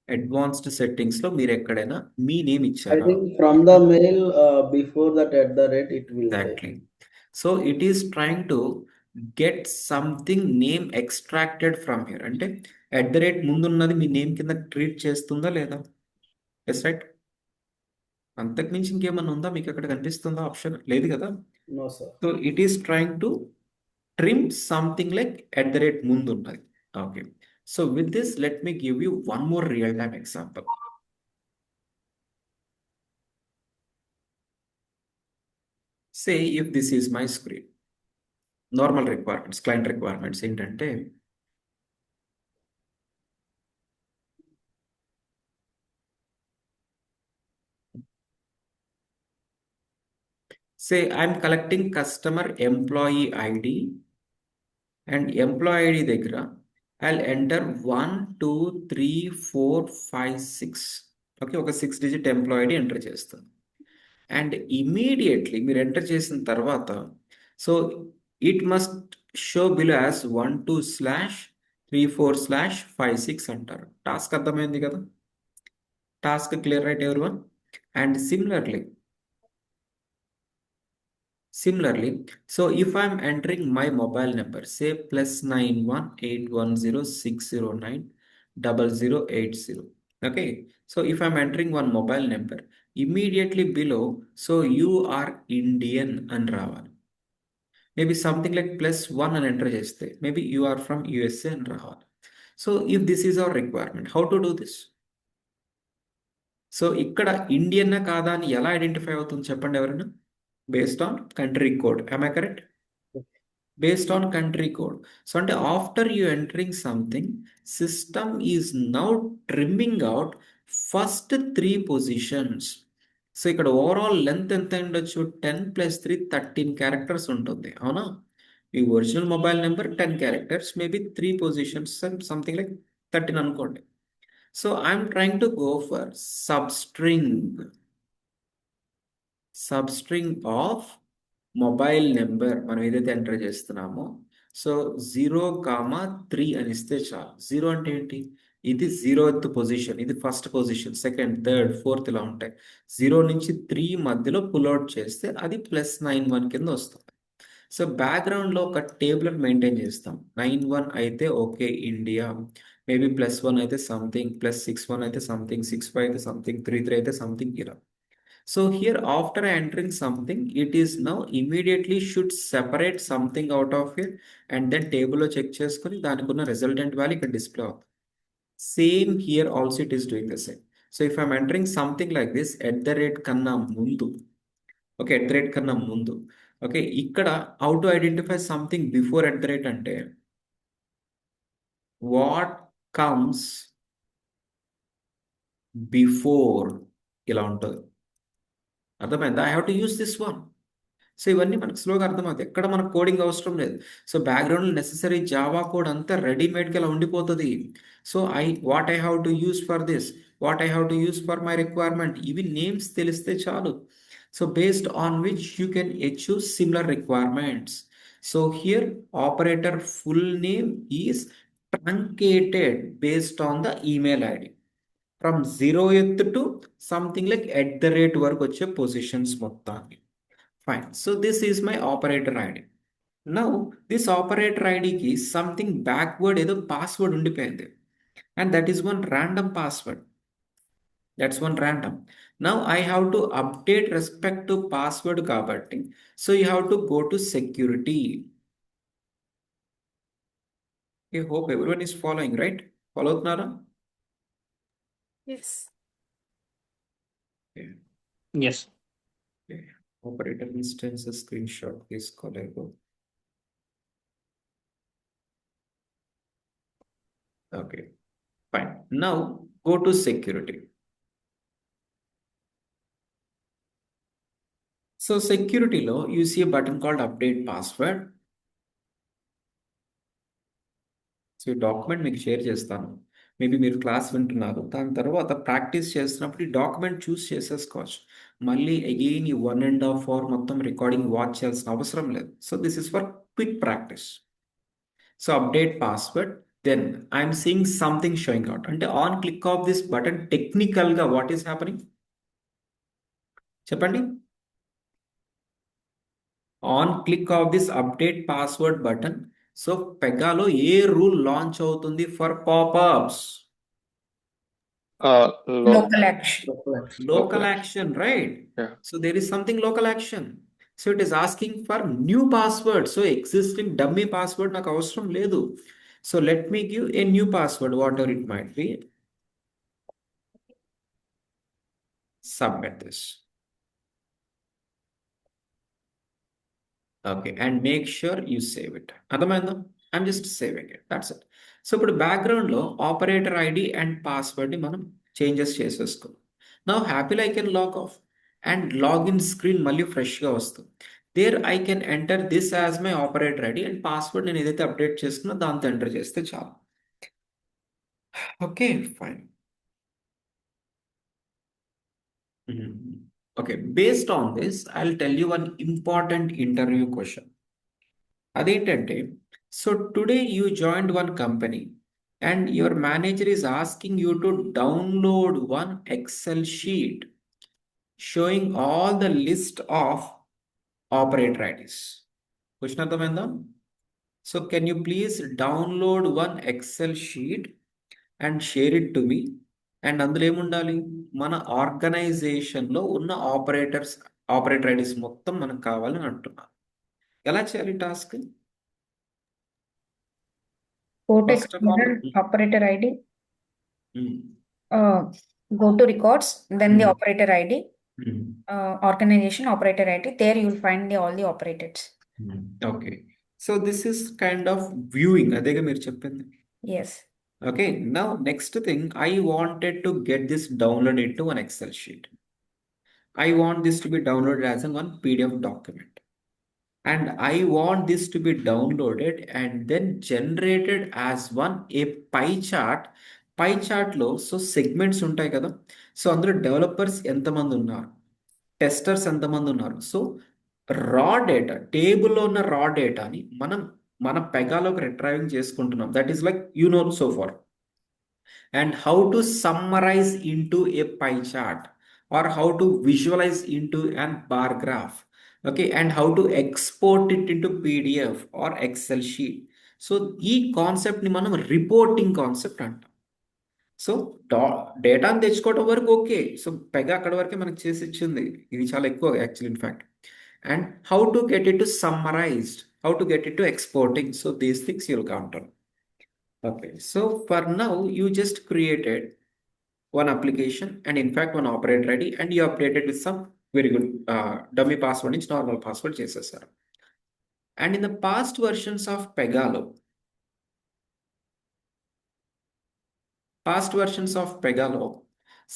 అడ్వాన్స్డ్ సెట్టింగ్స్లో మీరు ఎక్కడైనా మీ నేమ్ I ఇచ్చారా? think from the mail before that at the rate it will take. Exactly. So it is trying to get something name extracted from here. అంటే ముందున్నది మీ నేమ్ కింద ట్రీట్ చేస్తుందా లేదా? Yes right. అంతకు మించి ఇంకేమన్నా ఉందా మీకు అక్కడ కనిపిస్తుందా? ఆప్షన్ లేదు కదా. No, sir. So it is trying to trim something like ముందు ఉన్నది. Okay. So with this let me give you one more real time example. Say if this is my screen. Normal requirements, client requirements ఏంటంటే say I'm collecting customer employee ID and employee ID దగ్గర I'll enter 1 2 3 4 5 6. Okay, ఒక 6 digit employee ID enter చేస్తాను. And immediately మీరు enter చేసిన తర్వాత so it must show below as 12/34/56 అంటారు. Task అర్థమైంది కదా? Task clear right everyone? And Similarly, so if I'm entering my mobile number, say +91811060908080. Okay, so if I'm entering one mobile number, immediately below, so you are Indian and రావాలి. Maybe something like +1 and enter చేస్తే maybe you are from USA and రావాలి. So if this is our requirement, how to do this? So ఇక్కడ Indian కాదా అని ఎలా identify అవుతుంది చెప్పండి ఎవరైనా? Based on country code. am I correct? Based on country code. So అంటే after you entering something, system is now trimming out first 3 positions. So ఇక్కడ overall length ఎంత ఉండొచ్చు? 10 + 3 13 క్యారెక్టర్స్ ఉంటుంది, అవునా? మీ original mobile number 10 characters, maybe 3 positions something like 13 అనుకోండి. So I'm trying to go for substring of mobile number మనం ఏదైతే enter చేస్తున్నామో. సో 0,3 అని ఇస్తే చాలు. 0 అంటే ఏంటి? ఇది 0th పొజిషన్, ఇది first position, second, third, fourth ఇలా ఉంటాయి. 0 నుంచి 3 మధ్యలో పుల్అవుట్ చేస్తే అది +91 కింద వస్తుంది. సో బ్యాక్గ్రౌండ్లో ఒక టేబుల్ మెయింటైన్ చేస్తాం. 91 అయితే ఓకే ఇండియా, మేబీ +1 అయితే సంథింగ్, +61 అయితే సంథింగ్, 65 అయితే సంథింగ్, 33 అయితే సంథింగ్ ఇలా. So here after entering something, it is now immediately should separate something out of here and then table లో చెక్ చేసుకుని దానికి ఉన్న resultant value ఇక్కడ డిస్ప్లే అవుతుంది. Same here also it is doing the same. So if I'm entering something like this కన్నా ముందు, okay, కన్నా ముందు, okay, ఇక్కడ how to identify something before అంటే what comes before ఇలా ఉంటుంది. అర్థమైందా? I have to use this one. So ఇవన్నీ మనకు స్లోగా అర్థమవుతాయి, ఎక్కడ మనకు కోడింగ్ అవసరం లేదు. సో బ్యాక్గ్రౌండ్లో నెససరీ జావా కోడ్ అంతా రెడీమేడ్గా ఇలా ఉండిపోతుంది. So what I have to use for this, what I have to use for my requirement, ఇవి నేమ్స్ తెలిస్తే చాలు. So based on which you can achieve similar requirements. So here operator full name is truncated based on the email ID from 0th to something like వరకు వచ్చే positions మొత్తాన్ని. Fine. So this is my operator ID. Now this operator ఐడికి something backward ఏదో password ఉండిపోయింది, and that is one random password. That's one random. Now I have to update respect to password కాబట్టి so you have to go to security. I hope everyone is following, right? Follow అవుతున్నారా? Yes. Yes. Operator instance screenshot తీసుకోలేదు. Okay, fine. Now go to security. So security లో you see a button called update password. So ఈ document మీకు share చేస్తాను. Maybe మీరు class వింటున్నారు, దాని తర్వాత ప్రాక్టీస్ చేస్తున్నప్పుడు ఈ డాక్యుమెంట్ చూస్ చేసేసుకోవచ్చు. మళ్ళీ అగైన్ ఈ 1.5 hour మొత్తం రికార్డింగ్ వాచ్ చేయాల్సిన అవసరం లేదు. So this is for quick practice. So update password, then I'm seeing something showing out. అంటే on click of this button టెక్నికల్గా వాట్ ఈస్ హ్యాపనింగ్ చెప్పండి. On click of this update password button, so పెగాలో ఏ rule launch అవుతుంది for popups? Local action. Local action. Local action. action, right? Yeah. So there is something local action. So it is asking for new password. So existing dummy password నాకు అవసరం లేదు. So let me give a new password, whatever it might be. Submit this. Okay, and make sure you save it. అర్థమైందా? I'm just saving it. That's it. So ఇప్పుడు బ్యాక్గ్రౌండ్లో operator ID and పాస్వర్డ్ని మనం changes చేసేసుకున్నాం. నా హ్యాపీలో I can log off and login screen మళ్ళీ ఫ్రెష్గా వస్తుంది. There I can enter this as my operator ID and password నేను ఏదైతే అప్డేట్ చేసుకున్నా దాంతో ఎంటర్ చేస్తే చాలు. Okay, fine. Okay, based on this, I'll tell you one important interview question. అదేంటంటే, so today you joined one company and your manager is asking you to download one Excel sheet showing all the list of operator IDs. Question అర్థమైందా? So can you please download one Excel sheet and share it to me? And అందులో ఏముండాలి? మన ఆర్గనైజేషన్లో ఉన్న operator IDs మొత్తం మనకు కావాలని అంటున్నారు. ఎలా చేయాలి task? Go to First of all, external operator ID. mm, Go to records, then the Mm. operator ID, organization operator ID. There you will find all the operators. Okay. So this is kind of viewing. అదేగా మీరు చెప్పింది. Yes. Okay. Now next thing, I wanted to get this downloaded into an Excel sheet. I want this to be downloaded as one PDF document. And I want this to be downloaded and then generated as a pie chart. పై చార్ట్లో so segments ఉంటాయి కదా, so అందులో developers ఎంతమంది ఉన్నారు, testers ఎంతమంది ఉన్నారు. So రా data, టేబుల్లో ఉన్న రా డేటాని మన పెగాలోకి రిట్రైవింగ్ చేసుకుంటున్నాం. That is like so far. And how to summarize into a pie chart or how to visualize into an bar graph. Okay, and how to export it into PDF or Excel sheet. So ఈ కాన్సెప్ట్ని మనం reporting concept అంటాం. So డేటాను తెచ్చుకోవడం వరకు okay. So Pega అక్కడ వరకే మనకు చేసి ఇచ్చింది, ఇది చాలా ఎక్కువ actual in fact. And how to get it to summarised, how to get it to exporting. So these things you'll counter. Okay, so for now you just created one application and in fact one operator ID and you updated with some very good dummy password నుంచి normal password చేసేసారు. And in the past versions of Pegalo,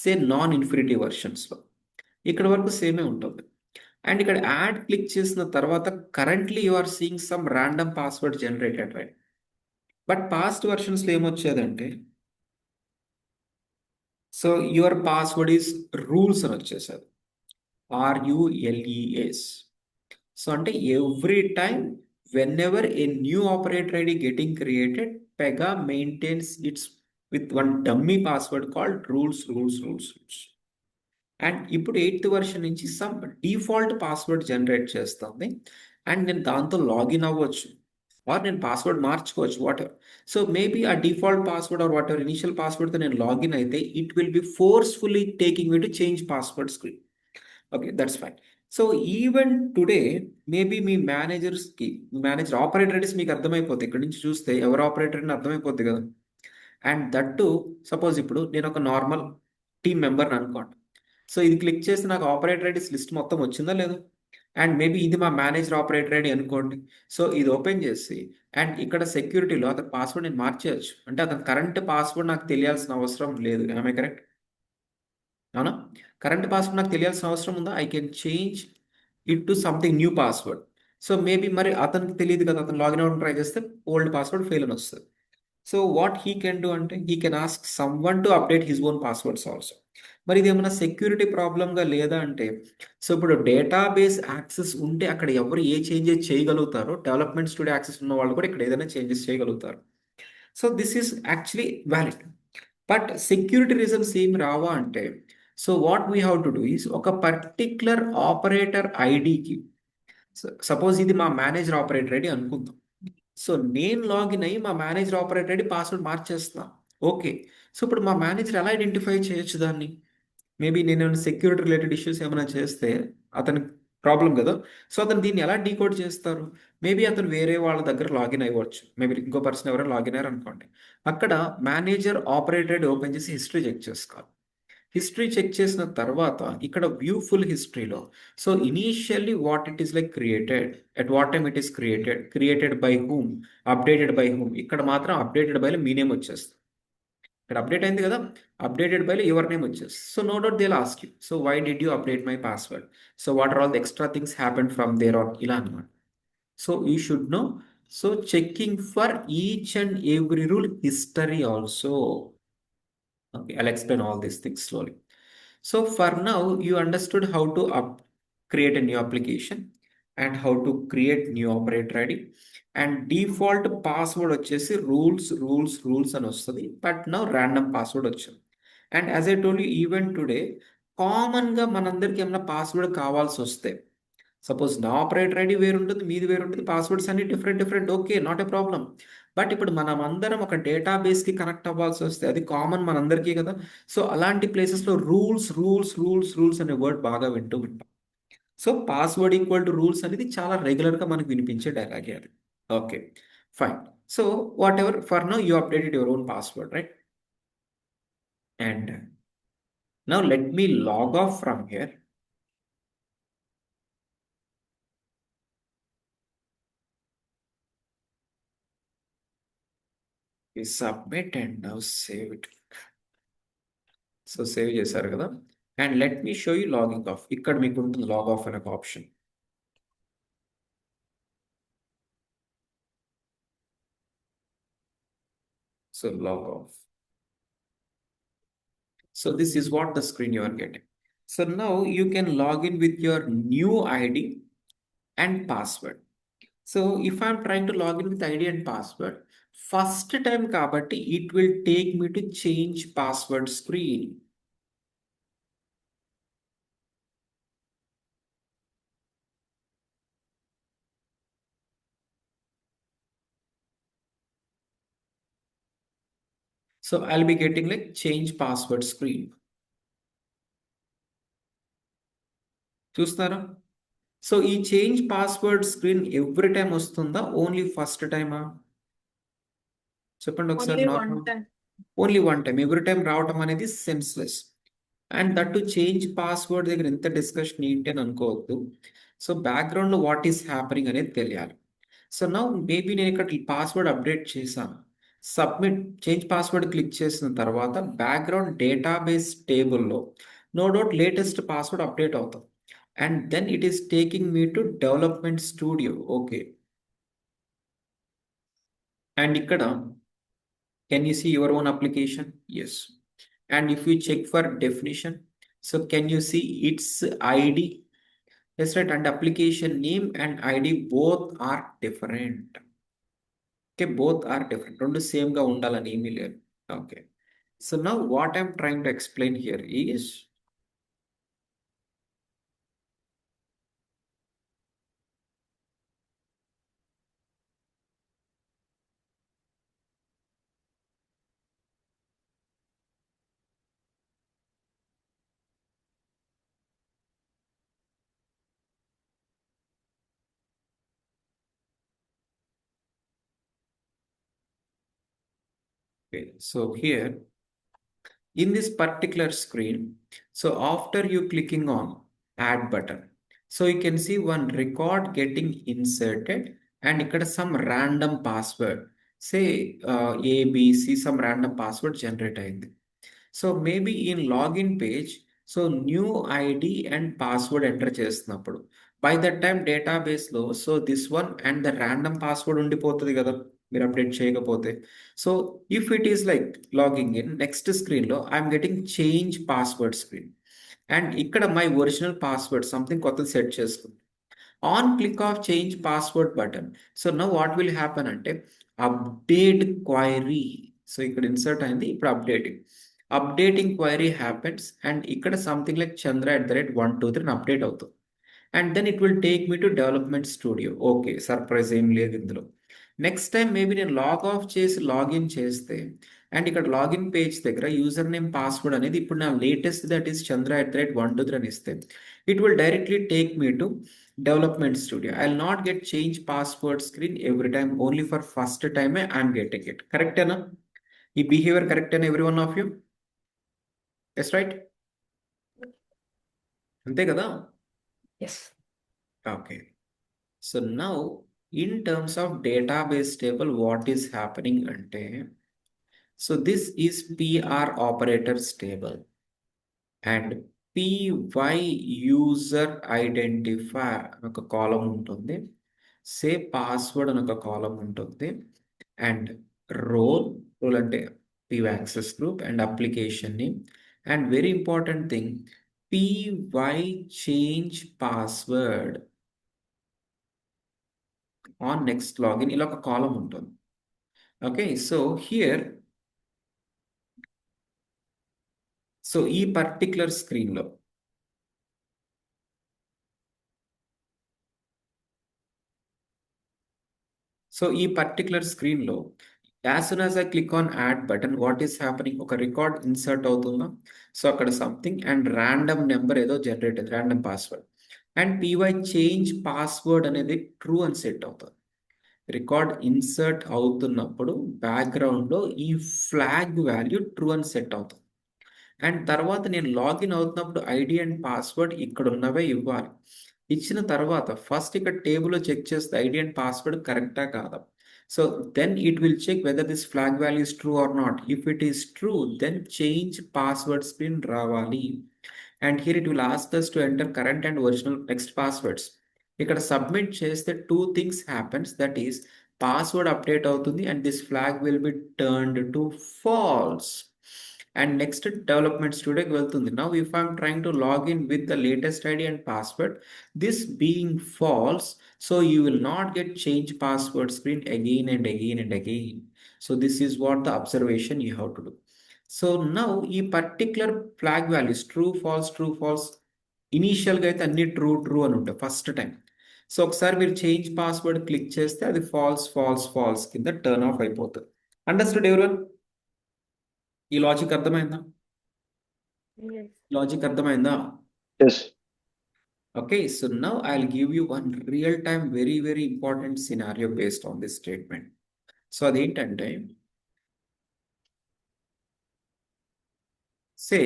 say non-infinity versions లో ఇక్కడ వరకు సేమే ఉంటుంది. And ఇక్కడ add click చేసిన తర్వాత currently you are seeing some random password generated, right? But past వెర్షన్స్లో ఏమొచ్చేదంటే, so your password is rules అని వచ్చేసేది, RULES. సో అంటే every time whenever a new operator ID getting created, Pega maintains its with one dummy password called rules. And ఇప్పుడు 8th version నుంచి some default password generate చేస్తుంది and నేను దాంతో login అవ్వచ్చు or నేను password మార్చుకోవచ్చు, whatever. So maybe ఆ default password or whatever initial పాస్వర్డ్తో నేను లాగిన్ అయితే it will be forcefully taking me to change password screen. Okay, that's fine. So even today maybe మీ manager operator IDs మీకు అర్థమైపోతాయి. ఇక్కడ నుంచి చూస్తే ఎవరు ఆపరేటర్ అని అర్థమైపోద్ది కదా. అండ్ దట్టు సపోజ్ ఇప్పుడు నేను ఒక నార్మల్ టీమ్ మెంబర్ని అనుకోండి. సో ఇది క్లిక్ చేసి నాకు ఆపరేటర్ ఐడీస్ లిస్ట్ మొత్తం వచ్చిందా లేదు, అండ్ మేబీ ఇది మా మేనేజర్ ఆపరేటర్ ఐడి అనుకోండి. సో ఇది ఓపెన్ చేసి అండ్ ఇక్కడ సెక్యూరిటీలో అతని పాస్వర్డ్ నేను మార్చేయచ్చు. అంటే అతని కరెంట్ పాస్వర్డ్ నాకు తెలియాల్సిన అవసరం లేదు. I correct? అవునా? కరెంట్ పాస్వర్డ్ నాకు తెలియాల్సిన అవసరం ఉందా? I can change it to something new password. So maybe మరి అతనికి తెలియదు కదా, అతను లాగిన్ అవ్వడం ట్రై చేస్తే ఓల్డ్ పాస్వర్డ్ ఫెయిల్ అని వస్తుంది. So what he can do అంటే he can ask someone to update his own passwords also. మరి ఇది ఏమైనా సెక్యూరిటీ ప్రాబ్లంగా లేదా అంటే, సో ఇప్పుడు డేటాబేస్ యాక్సెస్ ఉంటే అక్కడ ఎవరు ఏ చేంజెస్ చేయగలుగుతారో, డెవలప్మెంట్ స్టూడియో యాక్సెస్ ఉన్న వాళ్ళు కూడా ఇక్కడ ఏదైనా చేంజెస్ చేయగలుగుతారు. So this is actually valid. But security reasons ఏమి రావా అంటే, so what we have to do is ఒక పర్టిక్యులర్ ఆపరేటర్ ఐడికి సపోజ్ ఇది మా మేనేజర్ ఆపరేటర్ ఐడి అనుకుందాం. సో నేను లాగిన్ అయ్యి మా మేనేజర్ ఆపరేటర్ ఐడి పాస్వర్డ్ మార్చేస్తున్నా. ఓకే. సో ఇప్పుడు మా మేనేజర్ ఎలా ఐడెంటిఫై చేయొచ్చు దాన్ని? మేబీ నేను సెక్యూరిటీ రిలేటెడ్ ఇష్యూస్ ఏమైనా చేస్తే అతనికి ప్రాబ్లం కదా. సో అతను దీన్ని ఎలా డీకోడ్ చేస్తారు? మేబీ అతను వేరే వాళ్ళ దగ్గర లాగిన్ అయ్యవచ్చు. మేబీ ఇంకో పర్సన్ ఎవరైనా లాగిన్ అయ్యారు అనుకోండి. అక్కడ మేనేజర్ ఆపరేటెడ్ ఓపెన్ చేసి హిస్టరీ చెక్ చేసుకోవాలి. హిస్టరీ చెక్ చేసిన తర్వాత ఇక్కడ వ్యూ ఫుల్ హిస్టరీలో so initially what it is like created, at what time it is created by whom, updated by whom. ఇక్కడ మాత్రం అప్డేటెడ్ బైలో మీ నేమ్ వచ్చేస్తుంది. ఇక్కడ అప్డేట్ అయింది కదా, అప్డేటెడ్ బైలో యువర్ నేమ్ వచ్చేసి. So no doubt they ask you, so why did you update my password, so what are all the extra things happen from there on, ఇలా అనమాట. So you should know. So checking for each and every rule history also. Okay, I'll explain all these things slowly. So for now, you understood how to create a new application and how to create new operator ID. And default password వచ్చేసి rules అని వస్తుంది. But now random password వచ్చింది. And as I told you, even today, కామన్గా మనందరికి ఏమైనా password కావాల్సి వస్తే, suppose నా ఆపరేటర్ ఐడి వేరు ఉంటుంది, మీది వేరు ఉంటుంది, పాస్వర్డ్స్ అన్ని different. Okay, not a problem. But ఇప్పుడు మనం అందరం ఒక డేటాబేస్కి కనెక్ట్ అవ్వాల్సి వస్తే అది కామన్ మనందరికీ కదా. సో అలాంటి ప్లేసెస్లో రూల్స్ అనే వర్డ్ బాగా వింటాం. So password equal to rules అనేది చాలా రెగ్యులర్గా మనకు వినిపించే డైలాగే అది. Okay, fine. So whatever, for now you updated your own password, right? And now let me log off from here. Submit and now save it. So save చేశారు కదా. And let me show you logging off. ఇక్కడ మీకు ఉంటుంది log off అనే ఒక option. So log off. So this is what the screen you are getting. So now you can log in with your new ID and password. So if I'm trying to log in with ID and password, first time kabatti it will take me to change password screen. So I'll be getting like change password screen. చూస్తారా? So ఈ change password screen every time వస్తుందా, only first టైమా? చెప్పండి ఒకసారి. Only one time. Every time రావటం అనేది senseless. And that to change password దగ్గర ఎంత డిస్కషన్ ఏంటి అని అనుకోవద్దు. సో బ్యాక్గ్రౌండ్లో వాట్ ఈస్ హ్యాపనింగ్ అనేది తెలియాలి. సో నౌ మేబీ నేను ఇక్కడ పాస్వర్డ్ అప్డేట్ చేశాను, సబ్మిట్ చేంజ్ పాస్వర్డ్ క్లిక్ చేసిన తర్వాత బ్యాక్గ్రౌండ్ డేటాబేస్ టేబుల్లో no doubt latest password update అవుతుంది. And then it is taking me to development studio. Okay. And ikkada, can you see your own application? Yes. And if you check for definition, so can you see its ID? Yes, right. And application name and ID both are different. Okay, both are different. Don't same ga undalani emi ledu. Okay. So now what I'm trying to explain here is, okay, so here in this particular screen, so after you clicking on add button, so you can see one record getting inserted and ikkada some random password, say ABC, some random password generate ayindi. So maybe in login page, so new ID and password enter చేస్తున్నప్పుడు by that time database లో so this one and the random password ఉండిపోతుంది కదా మీరు update చేయకపోతే. So if it is like logging in, next స్క్రీన్లో I'm getting change password screen and ఇక్కడ my original password something కొత్తది set చేసుకుంది. On click of change password button, so now what will happen అంటే update query. So ఇక్కడ insert అయింది, ఇప్పుడు updating query happens and ఇక్కడ something like Chandra @123 update అవుతుంది. And then it will take me to development studio. Okay, surprise ఏం లేదు ఇందులో. Next time maybe నేను లాగ్ ఆఫ్ చేసి లాగిన్ చేస్తే అండ్ ఇక్కడ లాగిన్ పేజ్ దగ్గర యూజర్ నేమ్ పాస్వర్డ్ అనేది ఇప్పుడు నా లేటెస్ట్ దట్ ఈస్ chandra@123 అని ఇస్తే it will directly take me to development studio. I will not get change password screen every time, only for first టైమే I'm getting it. కరెక్టేనా? ఈ behaviour కరెక్టేనా every one of you? Yes right? అంతే కదా? Yes. Okay. So now, in terms of database table, what is happening ante, so this is PR operators table and PY user identifier అని ఒక కాలం ఉంటుంది, సే password అని ఒక కాలం ఉంటుంది, and role అంటే PY access group and application name, and very important thing PY change password on next login, ఇలా ఒక కాలం ఉంటుంది. ఓకే, సో హియర్, సో ఈ పర్టిక్యులర్ స్క్రీన్లో as soon as I click on add button, what is happening, ఒక record insert అవుతుందా? So అక్కడ something and random number ఏదో generate అయింది, random password, and PY change password అనేది ట్రూ అని set అవుతుంది. రికార్డ్ ఇన్సర్ట్ అవుతున్నప్పుడు బ్యాక్గ్రౌండ్లో ఈ ఫ్లాగ్ వాల్యూ ట్రూ అని సెట్ అవుతుంది. అండ్ తర్వాత నేను లాగిన్ అవుతున్నప్పుడు ఐడి అండ్ పాస్వర్డ్ ఇక్కడ ఉన్నవే ఇవ్వాలి. ఇచ్చిన తర్వాత ఫస్ట్ ఇక్కడ టేబుల్లో చెక్ చేస్తే ఐడి అండ్ పాస్వర్డ్ కరెక్టా కాదా. So then it will check whether this flag value is true or not. If it is true then change password screen రావాలి. And here it will ask us to enter current and original next passwords. ఇక్కడ submit చేస్తే 2 things happens, that is password update అవుతుంది and this flag will be turned to false. And next development స్టూడియోకి వెళ్తుంది. Now if I'm trying to login with the latest ID and password, this being false, so you will not get change password screen again and again and again. So this is what the observation you have to do. So now ఈ particular flag values true false ఇనీషియల్గా అయితే అన్ని true అని ఉంటాయి first time. So ఒకసారి మీరు change password click చేస్తే అది ఫాల్స్ కింద టర్న్ ఆఫ్ అయిపోతుంది. Understood everyone? ఈ లాజిక్ అర్థమైందా? లాజిక్ అర్థమైందా? Yes. Okay, so now I'll give you one real-time, very important scenario based on this statement. So అదేంటంటే, సే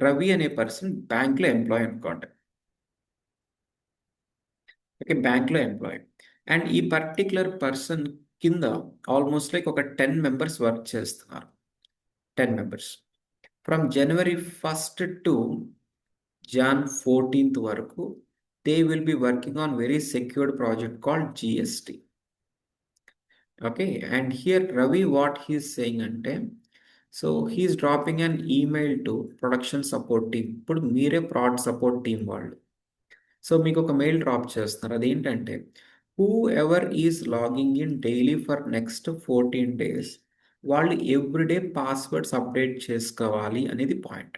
రవి అనే పర్సన్ బ్యాంక్లో ఎంప్లాయ్ అనుకోండి. ఓకే, బ్యాంక్లో ఎంప్లాయ్, అండ్ ఈ పర్టిక్యులర్ పర్సన్ కింద ఆల్మోస్ట్ లైక్ ఒక 10 members వర్క్ చేస్తున్నారు. 10 members from January 1st to Jan 14th వరకు they will be working on very secured project called GST. Okay, and here Ravi what he is saying ante, so he is dropping an email to production support team. ఇప్పుడు మీరే product support team వాళ్ళు. So మీకు ఒక mail drop చేస్తున్నారు, అదేంటంటే whoever is logging in daily for next 14 days వాళ్ళు everyday passwords update చేసుకోవాలి అనేది పాయింట్.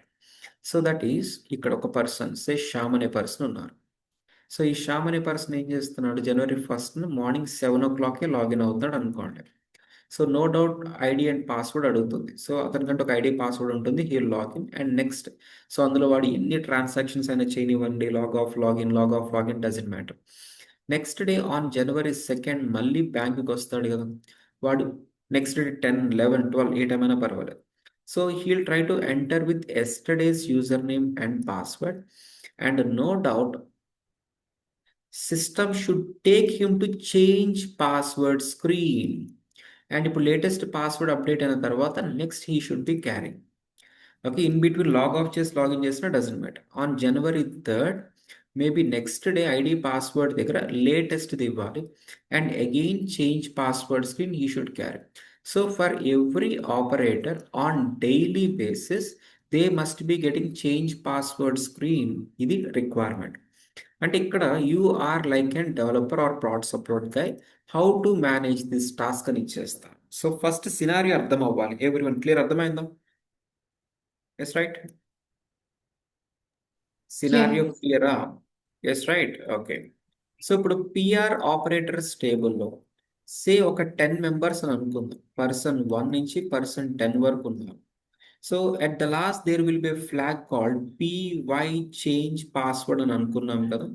సో దట్ ఈస్ ఇక్కడ ఒక పర్సన్ సే శ్యామ్ అనే పర్సన్ ఉన్నారు. సో ఈ శ్యామ్ అనే పర్సన్ ఏం చేస్తున్నాడు, January 1st morning 7 o'clock login అవుతున్నాడు అనుకోండి. So no doubt ID and password అడుగుతుంది. సో అతనికంటే ఒక ఐడి పాస్వర్డ్ ఉంటుంది, he login and next. So అందులో వాడు ఎన్ని ట్రాన్సాక్షన్స్ అయినా చేయనివ్వండి, log off login doesn't matter. Next day on January 2nd మళ్ళీ బ్యాంకుకి వస్తాడు కదా వాడు. నెక్స్ట్ డే 10, 11, 12 ఏ టైం అయినా పర్వాలేదు. So he'll try to enter with yesterday's user name and password, and no doubt system should take him to change password screen. And ఇప్పుడు latest password update అయిన తర్వాత next he should be carrying. Okay, in between log off చేసి login చేసినా doesn't matter. On January 3rd maybe next day ID password దగ్గర లేటెస్ట్ది ఇవ్వాలి and again change password screen he should carry. So for every operator on daily basis they must be getting change password screen. ఇది requirement. అంటే ఇక్కడ you are like and developer or product support guy, how to manage this task అని ఇచ్చేస్తారు. So first scenario అర్థం అవ్వాలి. Everyone clear? అర్థమైందా? Yes right? Scenario క్లియరా? Yes right okay. So ఇప్పుడు పిఆర్ ఆపరేటర్స్ టేబుల్లో సే ఒక 10 మెంబర్స్ అని అనుకుందాం. పర్సన్ 1 నుంచి పర్సన్ 10 వరకు ఉన్నారు. So at the last there will be flag called py change password అని అనుకున్నాం కదా.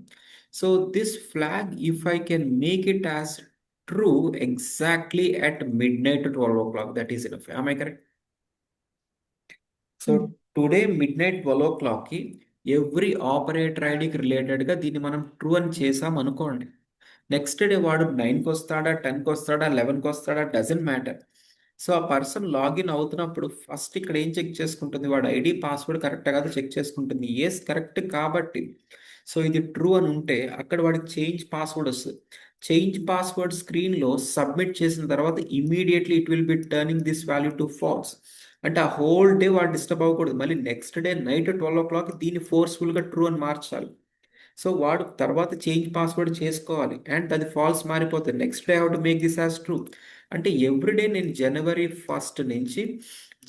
So this flag if I can make it as true exactly at midnight 12 o'clock, that is enough. am I correct? So today midnight 12 o'clockకి every operator ఐడికి రిలేటెడ్గా దీన్ని మనం true అని చేసాం అనుకోండి. నెక్స్ట్ డే వాడు 9కి వస్తాడా, 10కి వస్తాడా, 11కి వస్తాడా, డజంట్ మ్యాటర్. సో ఆ పర్సన్ లాగిన్ అవుతున్నప్పుడు ఫస్ట్ ఇక్కడ ఏం చెక్ చేసుకుంటుంది, వాడు ఐడి పాస్వర్డ్ కరెక్ట్ కాదు చెక్ చేసుకుంటుంది. ఎస్ కరెక్ట్ కాబట్టి సో ఇది ట్రూ అని ఉంటే అక్కడ వాడికి చేంజ్ పాస్వర్డ్ వస్తుంది. చేంజ్ పాస్వర్డ్ స్క్రీన్లో సబ్మిట్ చేసిన తర్వాత immediately it will B turning this value to falls. అంటే ఆ హోల్ డే వాడు డిస్టర్బ్ అవ్వకూడదు. మళ్ళీ నెక్స్ట్ డే నైట్ 12 o'clock దీన్ని ఫోర్స్ఫుల్గా ట్రూ అని మార్చాలి. సో వాడు తర్వాత చేంజ్ పాస్వర్డ్ చేసుకోవాలి అండ్ అది ఫాల్స్ మారిపోతుంది. Next day how to make this as true. అంటే ఎవ్రీడే నేను January 1st నుంచి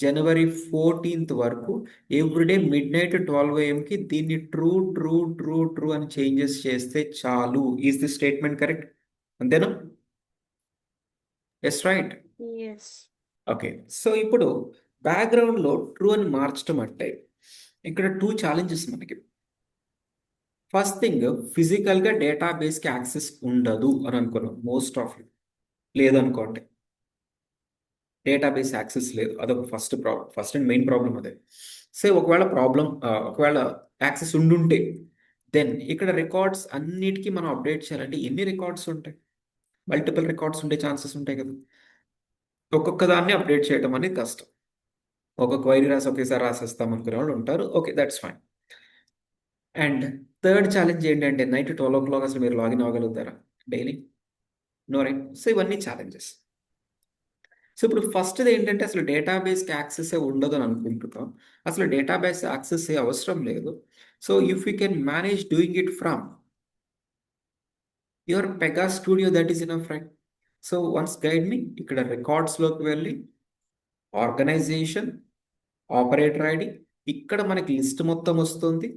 January 14th వరకు ఎవ్రీడే మిడ్ నైట్ 12 AM దీన్ని ట్రూ ట్రూ ట్రూ ట్రూ అని చేంజెస్ చేస్తే చాలు. Is the statement correct? అంతేనా? Yes right Yes. Okay. So ఇప్పుడు బ్యాక్గ్రౌండ్లో ట్రూ అని మార్చడం అంటే ఇక్కడ 2 ఛాలెంజెస్ మనకి. ఫస్ట్ థింగ్ ఫిజికల్గా డేటాబేస్కి యాక్సెస్ ఉండదు అని అనుకున్నాం మోస్ట్ ఆఫ్ యూ. లేదనుకోండి డేటాబేస్ యాక్సెస్ లేదు, అదొక ఫస్ట్ అండ్ మెయిన్ ప్రాబ్లం అదే. సో ఒకవేళ యాక్సెస్ ఉండుంటే దెన్ ఇక్కడ రికార్డ్స్ అన్నిటికీ మనం అప్డేట్ చేయాలంటే ఎన్ని రికార్డ్స్ ఉంటాయి? మల్టిపుల్ రికార్డ్స్ ఉండే ఛాన్సెస్ ఉంటాయి కదా. ఒక్కొక్క దాన్ని అప్డేట్ చేయడం అనేది కష్టం. ఒక క్వైరీ రాసి ఒకేసారి రాసేస్తాం అనుకునే వాళ్ళు ఉంటారు. Okay that's fine. And third challenge ఏంటంటే నైట్ 12 o'clock అసలు మీరు లాగిన్ అవ్వగలుగుతారా డైలీ? No right. సో ఇవన్నీ ఛాలెంజెస్. సో ఇప్పుడు ఫస్ట్ది ఏంటంటే అసలు డేటాబేస్కి యాక్సెస్ ఉండదు అని అనుకుంటున్నాం. అసలు డేటాబేస్ యాక్సెస్ అవసరం లేదు. So if you can manage doing it from your Pega studio that is enough right. So once guide me. ఇక్కడ రికార్డ్స్లోకి వెళ్ళి ఆర్గనైజేషన్, ఆపరేటర్ ఐడి, ఇక్కడ మనకి లిస్ట్ మొత్తం వస్తుంది.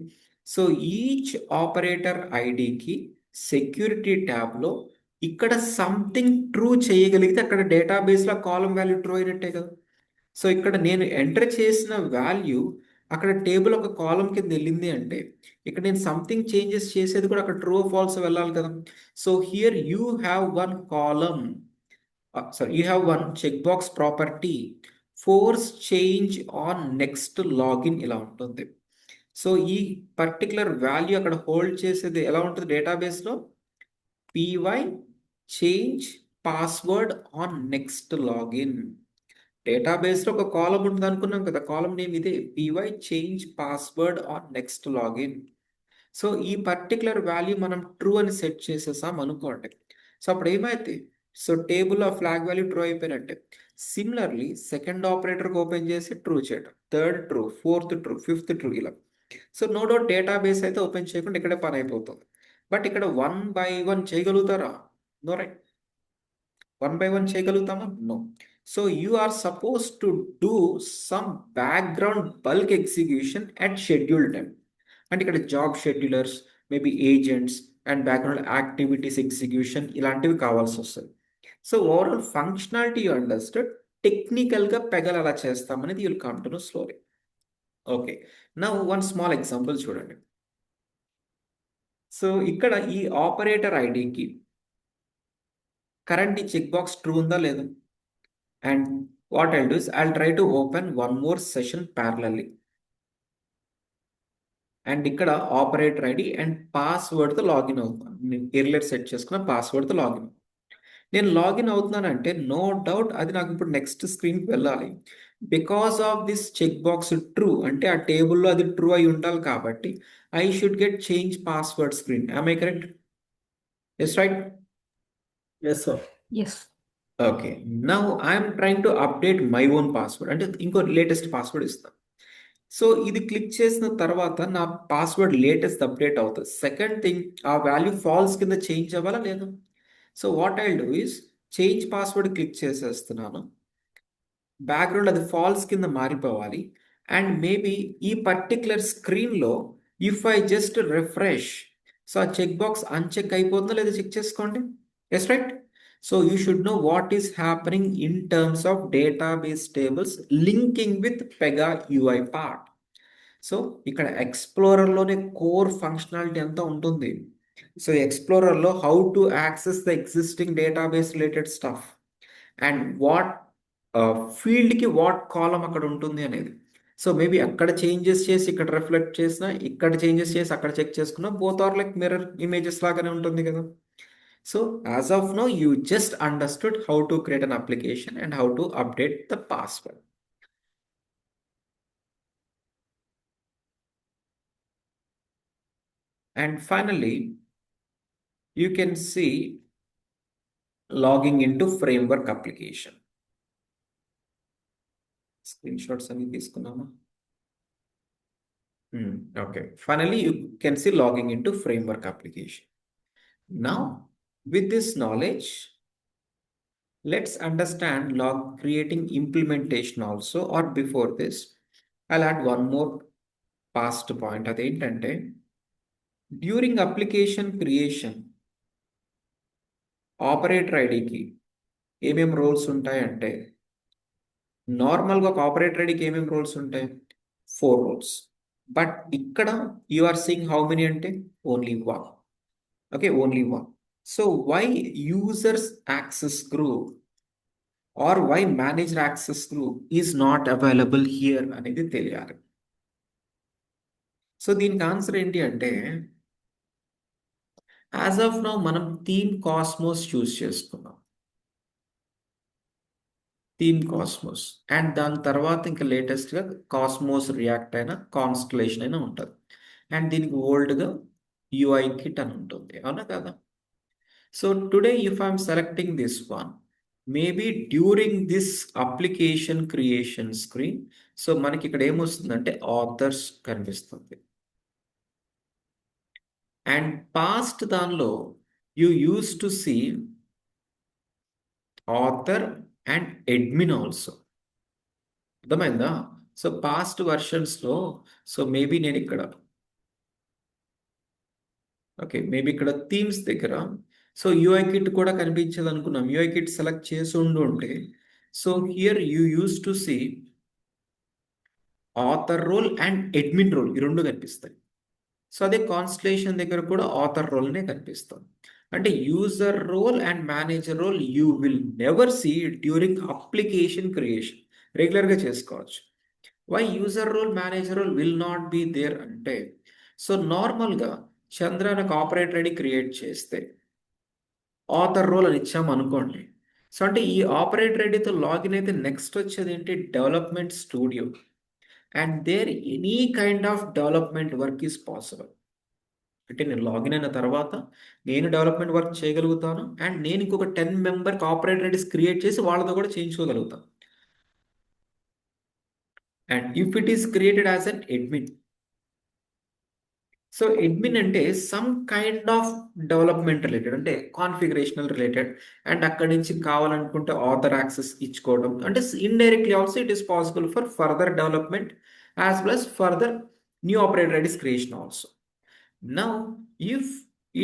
సో ఈచ్ ఆపరేటర్ ఐడికి సెక్యూరిటీ ట్యాబ్లో ఇక్కడ సంథింగ్ ట్రూ చేయగలిగితే అక్కడ డేటాబేస్లో కాలం వాల్యూ ట్రూ అయినట్టే కదా. సో ఇక్కడ నేను ఎంటర్ చేసిన వాల్యూ అక్కడ టేబుల్ ఒక కాలం కింద వెళ్ళింది అంటే ఇక్కడ నేను సంథింగ్ చేంజెస్ చేసేది కూడా అక్కడ ట్రూ ఫాల్స్ వెళ్ళాలి కదా. So here you have one column you have one checkbox property force change on next login ఇలా ఉంటుంది. సో ఈ పర్టికులర్ వాల్యూ అక్కడ హోల్డ్ చేసేది ఎలా ఉంటుంది డేటాబేస్లో? py change password on next login. డేటాబేస్లో ఒక కాలం ఉంటుంది అనుకున్నాం కదా, కాలం నేమ్ ఇదే py change password on next login. So ఈ పర్టికులర్ వాల్యూ మనం ట్రూ అని సెట్ చేసేసాం అనుకోండి. సో అప్పుడు ఏమైతే సో టేబుల్లో ఫ్లాగ్ వాల్యూ ట్రూ అయిపోయినట్టే. సిమిలర్లీ సెకండ్ ఆపరేటర్కి ఓపెన్ చేసి ట్రూ చేయడం, third true, fourth true, fifth true ఇలా. సో నో డౌట్ డేటాబేస్ అయితే ఓపెన్ చేయకుండా ఇక్కడే పని అయిపోతుంది. బట్ ఇక్కడ 1 by 1 చేయగలుగుతారా? No right. 1 by 1 చేయగలుగుతామా? No. So you are suppose to do some background bulk execution at schedule time. అంటే ఇక్కడ job schedulers, maybe agents and background activities execution ఇలాంటివి కావాల్సి వస్తుంది. So overall functionality you understood. టెక్నికల్గా పెగల్ అలా చేస్తామనేది you'll come to know slowly. Okay, now one small example చూడండి. సో ఇక్కడ ఈ ఆపరేటర్ ఐడికి కరెంట్ ఈ చెక్ బాక్స్ ట్రూ ఉందా లేదా? And what I'll do is I'll try to open one more session parallelly. And ఇక్కడ ఆపరేటర్ ఐడి అండ్ పాస్వర్డ్తో లాగిన్ అవుతున్నాను. నేను ఎర్లర్ సెట్ చేసుకున్న పాస్వర్డ్తో లాగిన్. నేను లాగిన్ అవుతున్నానంటే నో డౌట్ అది నాకు ఇప్పుడు నెక్స్ట్ స్క్రీన్కి వెళ్ళాలి. Because of this check box true అంటే ఆ టేబుల్లో అది ట్రూ అయి ఉండాలి కాబట్టి I should get change password screen. am I correct? Yes, right? Yes, sir. Yes. Okay, now I'm trying to update my own password అంటే ఇంకో లేటెస్ట్ పాస్వర్డ్ ఇస్తాను. సో ఇది క్లిక్ చేసిన తర్వాత నా పాస్వర్డ్ లేటెస్ట్ అప్డేట్ అవుతుంది. సెకండ్ థింగ్ ఆ value false కింద చేంజ్ అవ్వాలా లేదా? So what I'll do is change password click చేసేస్తున్నాను. బ్యాక్గ్రౌండ్ అది ఫాల్స్ కింద మారిపోవాలి. అండ్ మేబీ ఈ పర్టికులర్ స్క్రీన్లో if I just refresh so ఆ చెక్ బాక్స్ అన్చెక్ అయిపోతుందో లేదో చెక్ చేసుకోండి. Yes right. So you should no what is happening in terms of database tables linking with Pega UI part. So ఇక్కడ ఎక్స్ప్లోరర్లోనే core functionality అంతా ఉంటుంది. So ఎక్స్ప్లోరర్లో how to access the existing database related stuff and what ఫీల్డ్కి what column అక్కడ ఉంటుంది అనేది. So maybe అక్కడ చేంజెస్ చేసి ఇక్కడ రిఫ్లెక్ట్ చేసినా, ఇక్కడ చేంజెస్ చేసి అక్కడ చెక్ చేసుకున్నా, both are like mirror images లాగానే ఉంటుంది కదా. So as of now you just understood how to create an application and how to update the password. And finally, you can see logging into framework application. Screenshots అని తీసుకున్నామా? Okay. Finally, you can see logging into framework application. Now, with this knowledge, let's understand creating implementation also, or before this, I'll add one more past point. అదేంటంటే during application creation operator ఐడికి ఏమేమి roles ఉంటాయంటే, నార్మల్గా ఒక operator ఐడికి ఏమేమి roles ఉంటాయి? 4 roles. But ఇక్కడ you are seeing how many అంటే only 1. Okay, only 1. So why users access group or why manager access group is not available here అనేది తెలియాలి. సో దీనికి ఆన్సర్ ఏంటి అంటే, యాజ్ ఆఫ్ నౌ మనం థీమ్ కాస్మోస్ చూస్ చేసుకున్నాం. Theme cosmos and దాని తర్వాత ఇంకా లేటెస్ట్గా కాస్మోస్ రియాక్ట్ అయినా కాన్స్టలేషన్ అయినా ఉంటుంది. అండ్ దీనికి ఓల్డ్గా యూఐ కిట్ అని ఉంటుంది, అవునా కదా. So today if I'm selecting this one, maybe during this application creation screen, so మనకి ఇక్కడ ఏమొస్తుందంటే ఆథర్స్ కనిపిస్తుంది. అండ్ పాస్ట్ దానిలో you use to see author and admin also. అర్థమైందా? సో పాస్ట్ వర్షన్స్లో, సో మేబీ నేను ఇక్కడ ఓకే, మేబీ ఇక్కడ థీమ్స్ దగ్గర సో యూఐ కిట్ కూడా కనిపించేది అనుకున్నాం. యూఐ కిట్ సెలెక్ట్ చేసి ఉంటే, so here you use to see author role and admin role, ఈ రెండు కనిపిస్తాయి. సో అదే కాన్స్టలేషన్ దగ్గర కూడా ఆథర్ రోల్నే కనిపిస్తుంది. అంటే user role and manager role you will never see during application creation. రెగ్యులర్గా చేసుకోవచ్చు. Why user role manager role will not be there అంటే, సో నార్మల్గా చంద్ర నాకు ఆపరేటర్ ఐడి క్రియేట్ చేస్తే ఆథర్ రోల్ అని ఇచ్చాము అనుకోండి. సో అంటే ఈ ఆపరేటర్ ఐడితో లాగిన్ అయితే నెక్స్ట్ వచ్చేది ఏంటి? Development studio. And there any kind of development work is possible. అంటే నేను లాగిన్ అయిన తర్వాత నేను డెవలప్మెంట్ వర్క్ చేయగలుగుతాను. అండ్ నేను ఇంకొక 10 మెంబర్కి ఆపరేటర్ ఐడీస్ క్రియేట్ చేసి వాళ్ళతో కూడా చేయించుకోగలుగుతాను. And if it is created as an admin, so admin అంటే some kind of development related, అంటే కాన్ఫిగరేషనల్ రిలేటెడ్. అండ్ అక్కడి నుంచి కావాలనుకుంటే ఆథర్ యాక్సెస్ ఇచ్చుకోవడం, అంటే indirectly also it is possible for further development as well as further new operator IDs creation also. Now if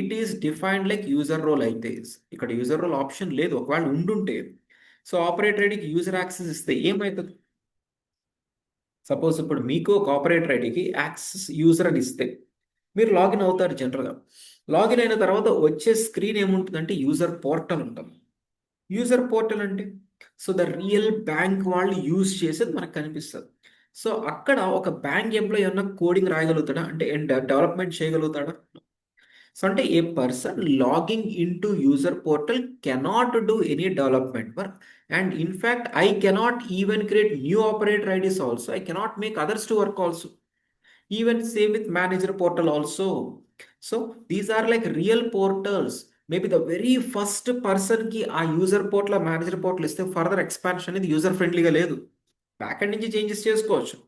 it is defined like user role అయితే, ఇక్కడ user role option లేదు. ఒకవేళ ఉండుంటే, సో ఆపరేటర్ ఐడికి user access ఇస్తే ఏమవుతుంది? Suppose ఇప్పుడు మీకు ఒక ఆపరేటర్ ఐడికి యాక్సెస్ యూజర్ అని ఇస్తే మీరు లాగిన్ అవుతారు. జనరల్గా లాగిన్ అయిన తర్వాత వచ్చే స్క్రీన్ ఏముంటుందంటే యూజర్ పోర్టల్ ఉంటుంది. యూజర్ పోర్టల్ అంటే సో ద రియల్ బ్యాంక్ వాళ్ళు యూజ్ చేసేది మనకు కనిపిస్తుంది. సో అక్కడ ఒక బ్యాంక్ ఎంప్లాయీ ఏమన్నా కోడింగ్ రాయగలుగుతాడా అంటే డెవలప్మెంట్ చేయగలుగుతాడా? సో అంటే a person logging in to user portal cannot do any development work. And in fact I cannot even create new operator IDs also. I cannot make others to work also. Even same with manager portal also. So these are like real portals. Maybe the very first person ki ఆ user portal manager portal ఇస్తే further expansion అనేది user ఫ్రెండ్లీగా లేదు. Back end నుంచి changes చేసుకోవచ్చు.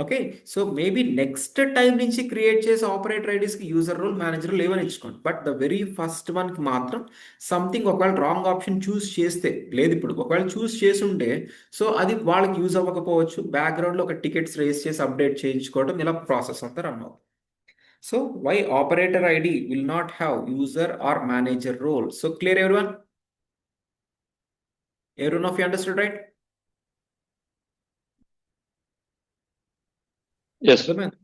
Okay, so maybe next time నుంచి create చేసే operator ఐడీస్కి user role manager లేవని ఇచ్చుకోండి. బట్ ద వెరీ ఫస్ట్ వన్కి మాత్రం సంథింగ్ ఒకవేళ రాంగ్ ఆప్షన్ చూస్ చేస్తే, లేదు ఇప్పుడు ఒకవేళ చూస్ చేసి ఉంటే, సో అది వాళ్ళకి యూజ్ అవ్వకపోవచ్చు. బ్యాక్గ్రౌండ్లో ఒక టికెట్స్ రేస్ చేసి అప్డేట్ చేయించుకోవడం, ఇలా ప్రాసెస్ అంతా రన్ అవుతుంది. So why operator ID will not have user or manager role? So clear everyone? Everyone of you understood, right? Yes. అర్థమైందా?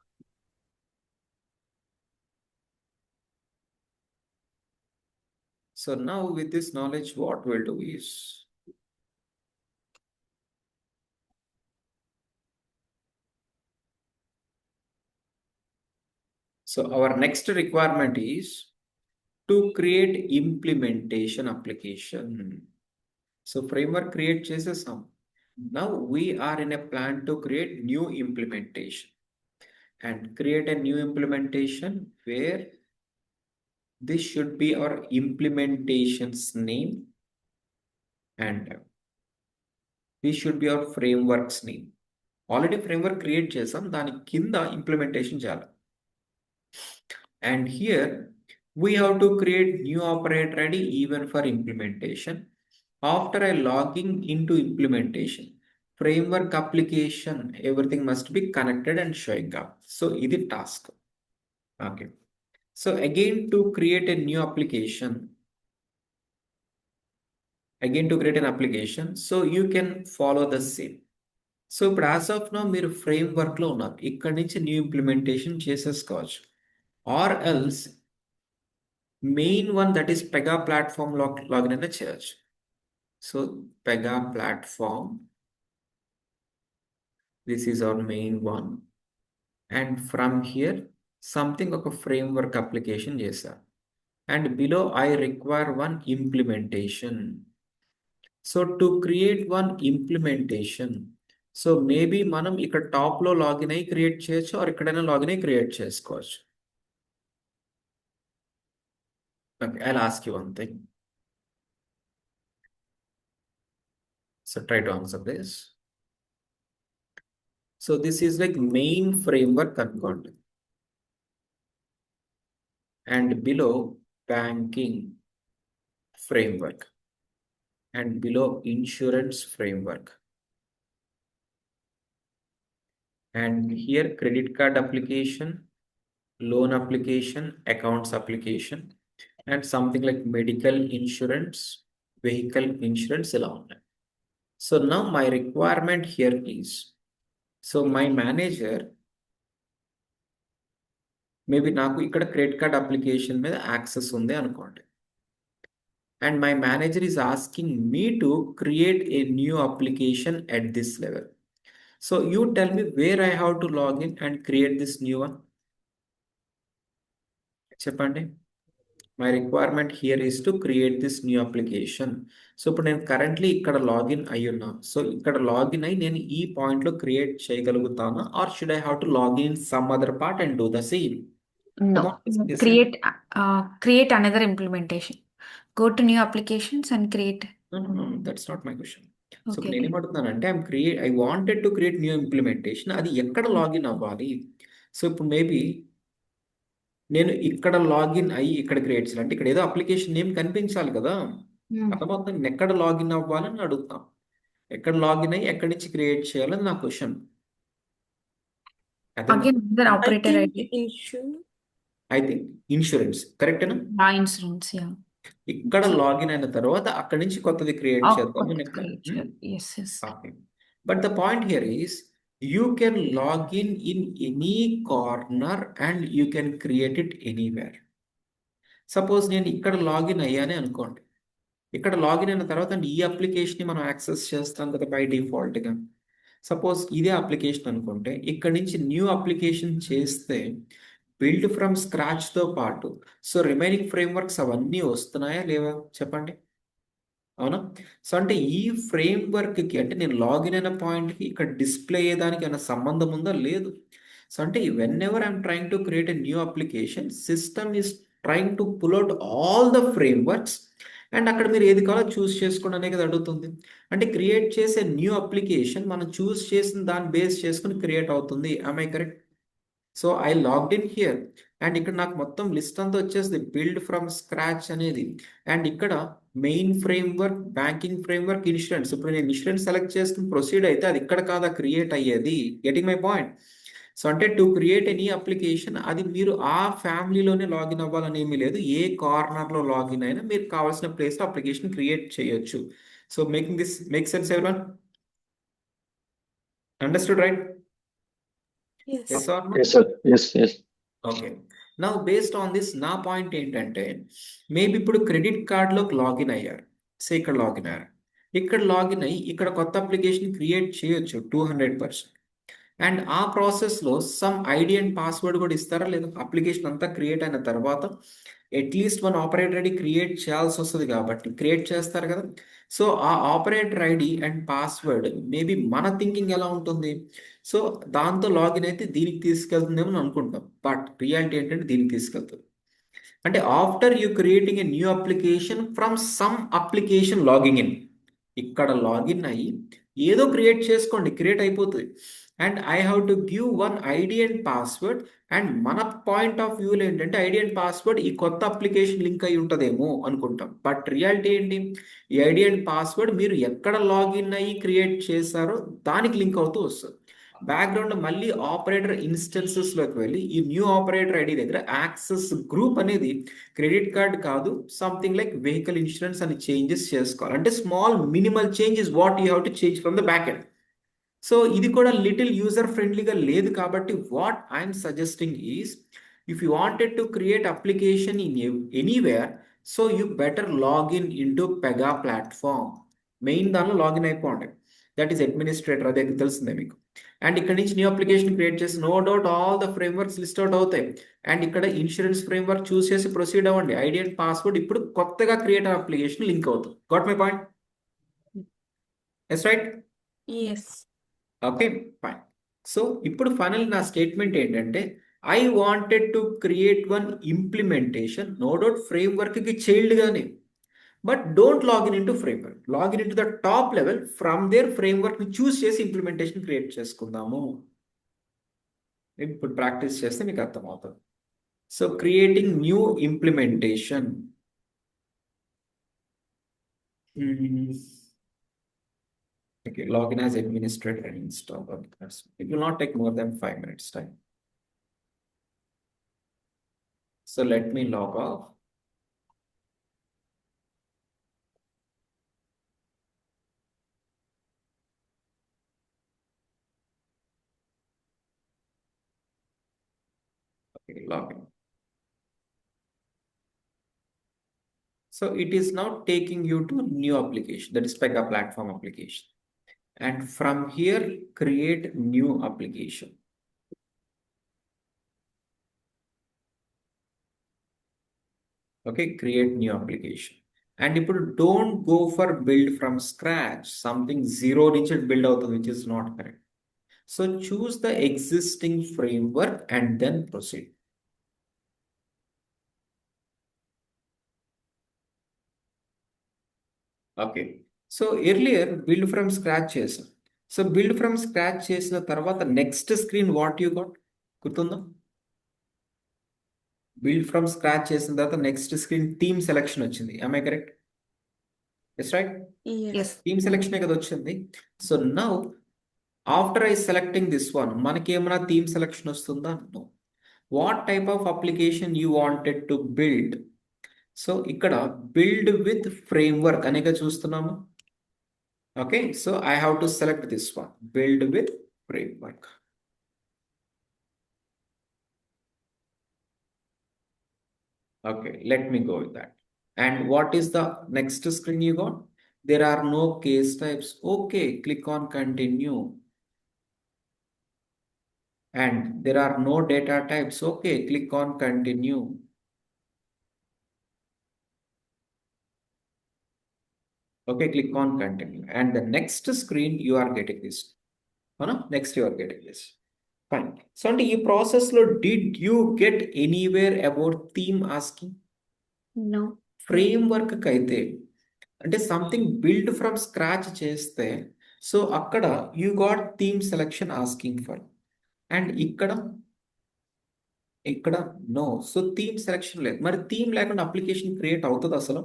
So now with this knowledge, what we'll do is, so our next requirement is to create implementation application. So framework create చేసేసాం. Now we are in a plan to create new implementation and create a new implementation where this should be our implementation's name and this should be our framework's name. Already framework create చేసాం, దాని కింద implementation చేయాలి. And here we have to create new operator ID even for implementation. After I logging into implementation, framework application, everything must be connected and showing up. So ఇది task. Okay. So again to create a new application, so you can follow the same. So ఇప్పుడు as of now మీరు ఫ్రేమ్వర్క్లో ఉన్నారు, ఇక్కడ నుంచి new implementation చేసేసుకోవచ్చు. Or else main one that is Pega platform login అయినా చేయొచ్చు. So Pega platform, this is our main one, and from hear something ఒక framework application చేశారు, and below I require one implementation. So to create one implementation, so maybe మనం ఇక్కడ టాప్లో login అయ్యి create చేయొచ్చు, are ఎక్కడైనా లాగిన్ అయ్యి create చేసుకోవచ్చు. Okay, I'll ask you one thing. So try to answer this. So this is like main framework అనుకోండి, and below banking framework, and below insurance framework, and here credit card application, loan application, accounts application, and something like medical insurance, vehicle insurance ఇలా ఉన్నాయి. So now my requirement here is, so my manager, maybe నాకు ఇక్కడ credit card application మీద access ఉంది అనుకోండి, and my manager is asking me to create a new application at this level. So you tell me where I have to login and create this new one. చెప్పండి. My requirement here is to create this new application. So ఇప్పుడు నేను currently ఇక్కడ login అయి ఉన్నా, so ఇక్కడ login అయి నేను ఈ పాయింట్లో క్రియేట్ చేయగలుగుతానా, or should I have to login in some other part and do the same? No. Create another implementation. Go to new applications and create. No, that's not my question. So Okay. నేను ఏమంటున్నానంటే I wanted to create new implementation, అది ఎక్కడ login అవ్వాలి? So ఇప్పుడు maybe నేను ఇక్కడ login అయ్యి ఇక్కడ క్రియేట్ చేయాలి అంటే ఇక్కడ ఏదో అప్లికేషన్ నేమ్ కనిపించాలి కదా, అర్థమవుతుంది. నేను ఎక్కడ లాగిన్ అవ్వాలని అడుగుతాం, ఎక్కడ లాగిన్ అయ్యి ఎక్కడి నుంచి క్రియేట్ చేయాలని నా question. Again, another operator ID. I think insurance కరెక్టేనా? Insurance, yeah. ఇక్కడ లాగిన్ అయిన తర్వాత అక్కడి నుంచి కొత్తది క్రియేట్ Oh, చేద్దాం. yes, yes. Okay. But the point here is you can log in any corner and you can create it anywhere. Suppose నేను ఇక్కడ లాగిన్ అయ్యానే అనుకోండి, ఇక్కడ లాగిన్ అయిన తర్వాత ఈ అప్లికేషన్ని మనం యాక్సెస్ చేస్తాం కదా బై డిఫాల్ట్గా. సపోజ్ ఇదే అప్లికేషన్ అనుకుంటే ఇక్కడ నుంచి న్యూ అప్లికేషన్ చేస్తే బిల్డ్ ఫ్రమ్ స్క్రాచ్తో పాటు సో రిమైనింగ్ ఫ్రేమ్వర్క్స్ అవన్నీ వస్తున్నాయా లేవా చెప్పండి, అవునా? సో అంటే ఈ ఫ్రేమ్వర్క్కి అంటే నేను లాగిన్ అయిన పాయింట్కి ఇక్కడ డిస్ప్లే అయ్యేదానికి ఏమైనా సంబంధం ఉందా? లేదు. సో అంటే whenever I'm trying to create a new application, system is trying to pull out all the frameworks and అక్కడ మీరు ఏది కావాలో చూస్ చేసుకోండి అనే కదా అడుగుతుంది. అంటే క్రియేట్ చేసే న్యూ అప్లికేషన్ మనం చూస్ చేసిన దాన్ని బేస్ చేసుకుని క్రియేట్ అవుతుంది. I correct? So I logged in here and ఇక్కడ నాకు మొత్తం లిస్ట్ అంతా వచ్చేస్తుంది బిల్డ్ ఫ్రమ్ స్క్రాచ్ అనేది, అండ్ ఇక్కడ main framework, banking framework, insurance. ఇప్పుడు నేను ఇన్సూరెన్స్ సెలెక్ట్ చేసుకుని ప్రొసీడ్ అయితే అది ఇక్కడ కాదా క్రియేట్ అయ్యేది? Getting my point? సో అంటే టు క్రియేట్ ఎనీ అప్లికేషన్ అది మీరు ఆ ఫ్యామిలీలోనే లాగిన్ అవ్వాలని ఏమీ లేదు. ఏ కార్నర్లో లాగిన్ అయినా మీరు కావాల్సిన ప్లేస్లో అప్లికేషన్ క్రియేట్ చేయొచ్చు. So making this make sense everyone? Understood right? Yes. Yes or no? Yes, sir. Yes. Okay. Now based on this నా పాయింట్ ఏంటంటే మేబీ ఇప్పుడు క్రెడిట్ కార్డ్లోకి లాగిన్ అయ్యారు. ఇక్కడ లాగిన్ అయ్యారు. ఇక్కడ లాగిన్ అయ్యి ఇక్కడ కొత్త అప్లికేషన్ క్రియేట్ చేయొచ్చు 200%. అండ్ ఆ ప్రాసెస్లో సమ్ ఐడి అండ్ పాస్వర్డ్ కూడా ఇస్తారా లేదా? అప్లికేషన్ అంతా క్రియేట్ అయిన తర్వాత at least one operator ID create చేయాల్సి వస్తుంది కాబట్టి క్రియేట్ చేస్తారు కదా. సో ఆ operator ID and password maybe మన థింకింగ్ ఎలా ఉంటుంది, సో దాంతో లాగిన్ అయితే దీనికి తీసుకెళ్తుందేమో అని అనుకుంటాం. బట్ రియాలిటీ ఏంటంటే దీనికి తీసుకెళ్తుంది. అంటే after you creating a new application from some application logging in, ఇక్కడ లాగిన్ అయ్యి ఏదో క్రియేట్ చేసుకోండి, క్రియేట్ అయిపోతుంది. And I have to give one ID and password. And మన పాయింట్ ఆఫ్ వ్యూలో ఏంటంటే ఐడి అండ్ పాస్వర్డ్ ఈ కొత్త అప్లికేషన్ లింక్ అయి ఉంటుందేమో అనుకుంటాం. బట్ రియాలిటీ ఏంటి, ఈ ఐడి అండ్ పాస్వర్డ్ మీరు ఎక్కడ లాగిన్ అయ్యి క్రియేట్ చేశారో దానికి లింక్ అవుతూ వస్తుంది. బ్యాక్గ్రౌండ్ మళ్ళీ ఆపరేటర్ ఇన్స్టెన్సెస్లోకి వెళ్ళి ఈ న్యూ ఆపరేటర్ ఐడి దగ్గర యాక్సెస్ గ్రూప్ అనేది క్రెడిట్ కార్డ్ కాదు, సంథింగ్ లైక్ వెహికల్ ఇన్సూరెన్స్ అని చేంజెస్ చేసుకోవాలి. అంటే small minimal change is what you have to change from the back end. So ఇది కూడా లిటిల్ యూజర్ ఫ్రెండ్లీగా లేదు కాబట్టి what I'm suggesting is if you wanted to create application in anywhere, so you better login in to Pega platform. Main దానిలో login అయిపోండి. That is administrator, అదే తెలిసిందే మీకు. అండ్ ఇక్కడ నుంచి న్యూ అప్లికేషన్ క్రియేట్ చేసి no doubt all the frameworks list out అవుతాయి. And ఇక్కడ ఇన్సూరెన్స్ ఫ్రేమ్వర్క్ చూస్ చేసి ప్రొసీడ్ అవ్వండి. ఐడి అండ్ పాస్వర్డ్ ఇప్పుడు కొత్తగా క్రియేట్ అయిన అప్లికేషన్ లింక్ అవుతుంది. Got my point? Yes right? Yes. Okay fine. So ఇప్పుడు ఫైనల్ నా స్టేట్మెంట్ ఏంటంటే I wanted to create one implementation, no doubt ఫ్రేమ్వర్క్కి చైల్డ్గానే, but don't login in to framework, login in to the top level. From there ఫ్రేమ్వర్క్ని choose చేసి implementation create చేసుకుందాము. ఇప్పుడు practice చేస్తే మీకు అర్థమవుతుంది. So creating new implementation. Okay, login as administrator and install. Okay, it will not take more than 5 minutes time. So let me log off. Okay, login. So it is now taking you to new application, that is Pega platform application. And from here, create new application. Okay, create new application. And ఇప్పుడు don't go for build from scratch, something zero నుంచి build అవుతుంది, which is not correct. So choose the existing framework and then proceed. Okay. So earlier build from scratch చేసాం. So build from scratch చేసిన తర్వాత next screen what you got గుర్తుందా? Build from scratch చేసిన తర్వాత next screen theme selection వచ్చింది. am I correct? Yes, right? Yes. Theme సెలెక్షనే కదా వచ్చింది. So now after I selecting this one మనకి ఏమైనా థీమ్ సెలెక్షన్ వస్తుందా? No. What type of application you wanted to build? So ఇక్కడ బిల్డ్ విత్ ఫ్రేమ్వర్క్ అనేక చూస్తున్నాము. Okay, so I have to select this one, build with framework. Okay, let me go with that. And what is the next screen you got? There are no case types. Okay, click on continue. And there are no data types. Okay, click on continue. Okay, click on continue. And the next screen you are getting this. Oh, no? Next you are getting this. Fine. So in the process, did you get anywhere about theme asking? No. Framework అయితే అంటే something build from scratch చేస్తే so అక్కడ you got theme selection asking for. And ఇక్కడ no. So theme selection లేదు. మరి theme లేకుండా application create అవుతుంది అసలు?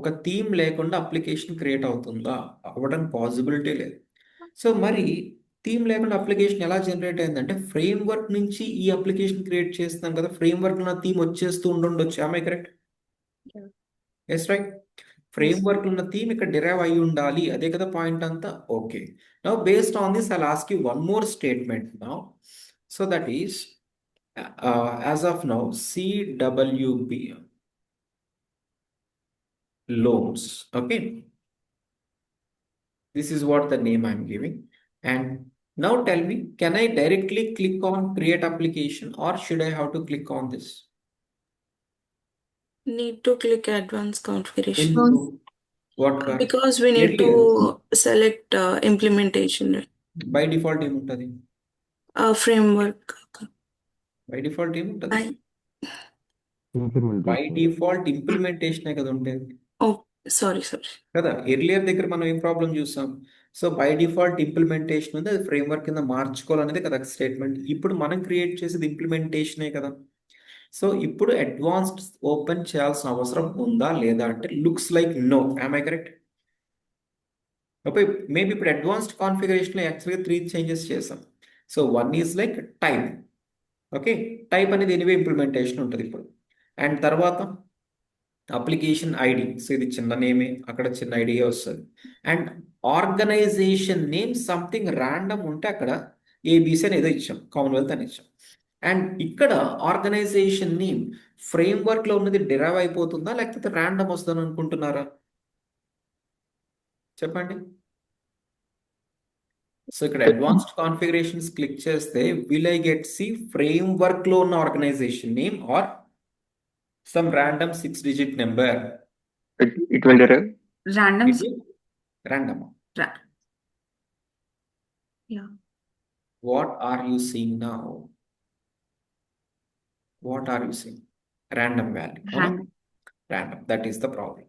ఒక థీమ్ లేకుండా అప్లికేషన్ క్రియేట్ అవుతుందా? అవ్వడానికి పాసిబిలిటీ లేదు. సో మరి థీమ్ లేకుండా అప్లికేషన్ ఎలా జనరేట్ అయిందంటే ఫ్రేమ్ వర్క్ నుంచి ఈ అప్లికేషన్ క్రియేట్ చేస్తున్నాం కదా, ఫ్రేమ్ వర్క్ లో థీమ్ వచ్చేస్తూ ఉండొచ్చు. ఆమె correct? Yeah. Yes right. Framework ఉన్న థీమ్ ఇక్కడ డిరైవ్ అయి ఉండాలి, అదే కదా పాయింట్ అంతా. Okay, now based on this I'll ask you one more statement now. So that is as of now CWB loans. Okay, this is what the name I'm giving. And now tell me, can I directly click on create application or should I have to click on this? Need to click advanced configuration ఎందుకు? What for? because we need to select implementation By default ఏముంటది? framework. By default ఏముంటది? I By default ఇంప్లిమెంటేషనే కదా ఉండేది oh sorry కదా. Earlier దగ్గర మనం ఏం problem చూసాం? సో బై డిఫాల్ట్ ఇంప్లిమెంటేషన్ ఉంది, అది ఫ్రేమ్వర్క్ కింద మార్చుకోవాలనేది కదా స్టేట్మెంట్. ఇప్పుడు మనం క్రియేట్ చేసేది ఇంప్లిమెంటేషనే కదా. సో ఇప్పుడు అడ్వాన్స్డ్ ఓపెన్ చేయాల్సిన అవసరం ఉందా లేదా అంటే looks like no. Am I correct? Okay, maybe ఇప్పుడు అడ్వాన్స్డ్ కాన్ఫిగరేషన్లో యాక్చువల్గా 3 చేంజెస్ చేసాం. So one is like type. Okay, type అనేది ఎనివే ఇంప్లిమెంటేషన్ ఉంటుంది ఇప్పుడు. అండ్ తర్వాత అప్లికేషన్ ఐడి, సో ఇది చిన్న నేమే, అక్కడ చిన్న ఐడియా వస్తుంది. And organisation name something random ఉంటే అక్కడ ఏబీసీ అని ఏదో ఇచ్చాం, కామన్వెల్త్ అని ఇచ్చాం. అండ్ ఇక్కడ ఆర్గనైజేషన్ నేమ్ ఫ్రేమ్వర్క్ లో ఉన్నది డిరైవ్ అయిపోతుందా లేకపోతే ర్యాండమ్ వస్తుందని అనుకుంటున్నారా? చెప్పండి. సో ఇక్కడ అడ్వాన్స్డ్ కాన్ఫిగరేషన్స్ క్లిక్ చేస్తే will I get C framework లో ఉన్న organization name or some random 6-digit number? It will derive. Random. It will random. Ra- Yeah. What are you seeing now? What are you seeing? Random value. అవునా? Random. Random. That is the problem.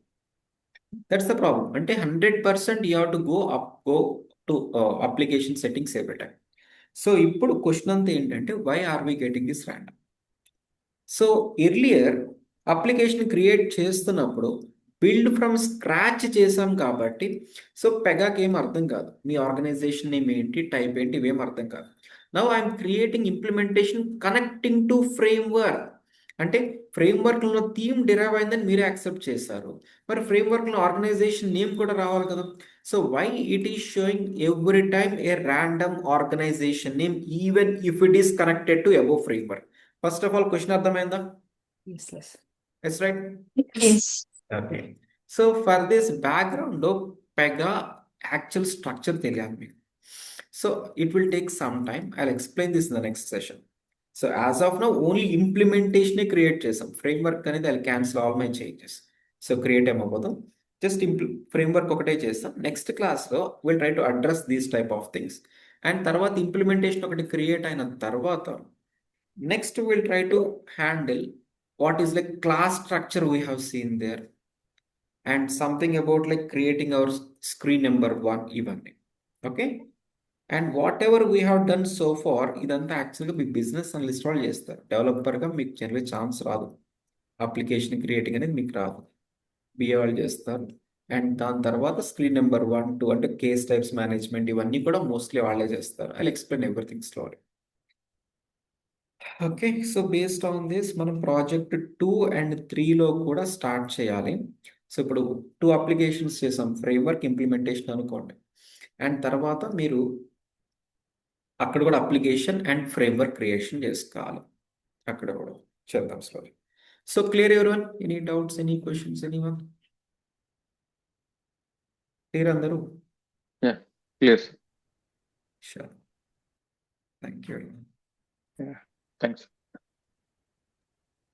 That's the problem. అంటే 100% you have to go to application settings every time. So ఇప్పుడు question అంతా ఏంటంటే why are we getting this random? So earlier application create చేస్తున్నప్పుడు build from scratch చేసాం కాబట్టి so పెగాకి ఏం అర్థం కాదు, మీ ఆర్గనైజేషన్ నేమ్ ఏంటి, టైప్ ఏంటి, ఇవేం అర్థం కాదు. Now I'm creating implementation connecting to framework. అంటే ఫ్రేమ్వర్క్లో థీమ్ డిరైవ్ అయిందని మీరే యాక్సెప్ట్ చేశారు, మరి ఫ్రేమ్వర్క్లో ఆర్గనైజేషన్ నేమ్ కూడా రావాలి కదా. So why it is showing every time a random organization name even if it is connected to above framework? First of all question అర్థమైందా? Useless. Yes, right? Yes. Okay. So for this background of Pega actual structure తెలియాలి మీకు. So it will take some time. I'll explain this in the next session. So as of now, only implementation create చేసాం. Framework అనేది I'll cancel all my changes. So create ఏమవుతుందో just framework ఒకటే చేస్తాం. Next class లో we'll try to address these type of things. And తర్వాత implementation ఒకటి create అయిన తర్వాత next we'll try to handle what is like class structure we have seen there and something about like creating our screen number 1 even. Okay, and whatever we have done so far idantha actually me business analyst వాళ్ళు చేస్తారు. డెవలపర్గా మీకు general chance రాదు, application creating అనేది మీకు రాదు, BA వాళ్ళు చేస్తారు. And దాని తర్వాత స్క్రీన్ నెంబర్ 1, 2 అంటే కేస్ టైప్స్ మేనేజ్మెంట్ ఇవన్నీ కూడా మోస్ట్లీ వాళ్ళే చేస్తారు. I explain everything slowly. Okay, so based on this మనం ప్రాజెక్ట్ 2 and 3లో కూడా స్టార్ట్ చేయాలి. సో ఇప్పుడు 2 అప్లికేషన్స్ చేసాం, ఫ్రేమ్వర్క్ ఇంప్లిమెంటేషన్ అనుకోండి. అండ్ తర్వాత మీరు అక్కడ కూడా అప్లికేషన్ అండ్ ఫ్రేమ్వర్క్ క్రియేషన్ చేసుకోవాలి, అక్కడ కూడా చేద్దాం slowly. So clear everyone? Any doubts, any questions, anyone? Clear అందరూ? Yeah, clear, sir. Sure. Thank you. Thanks.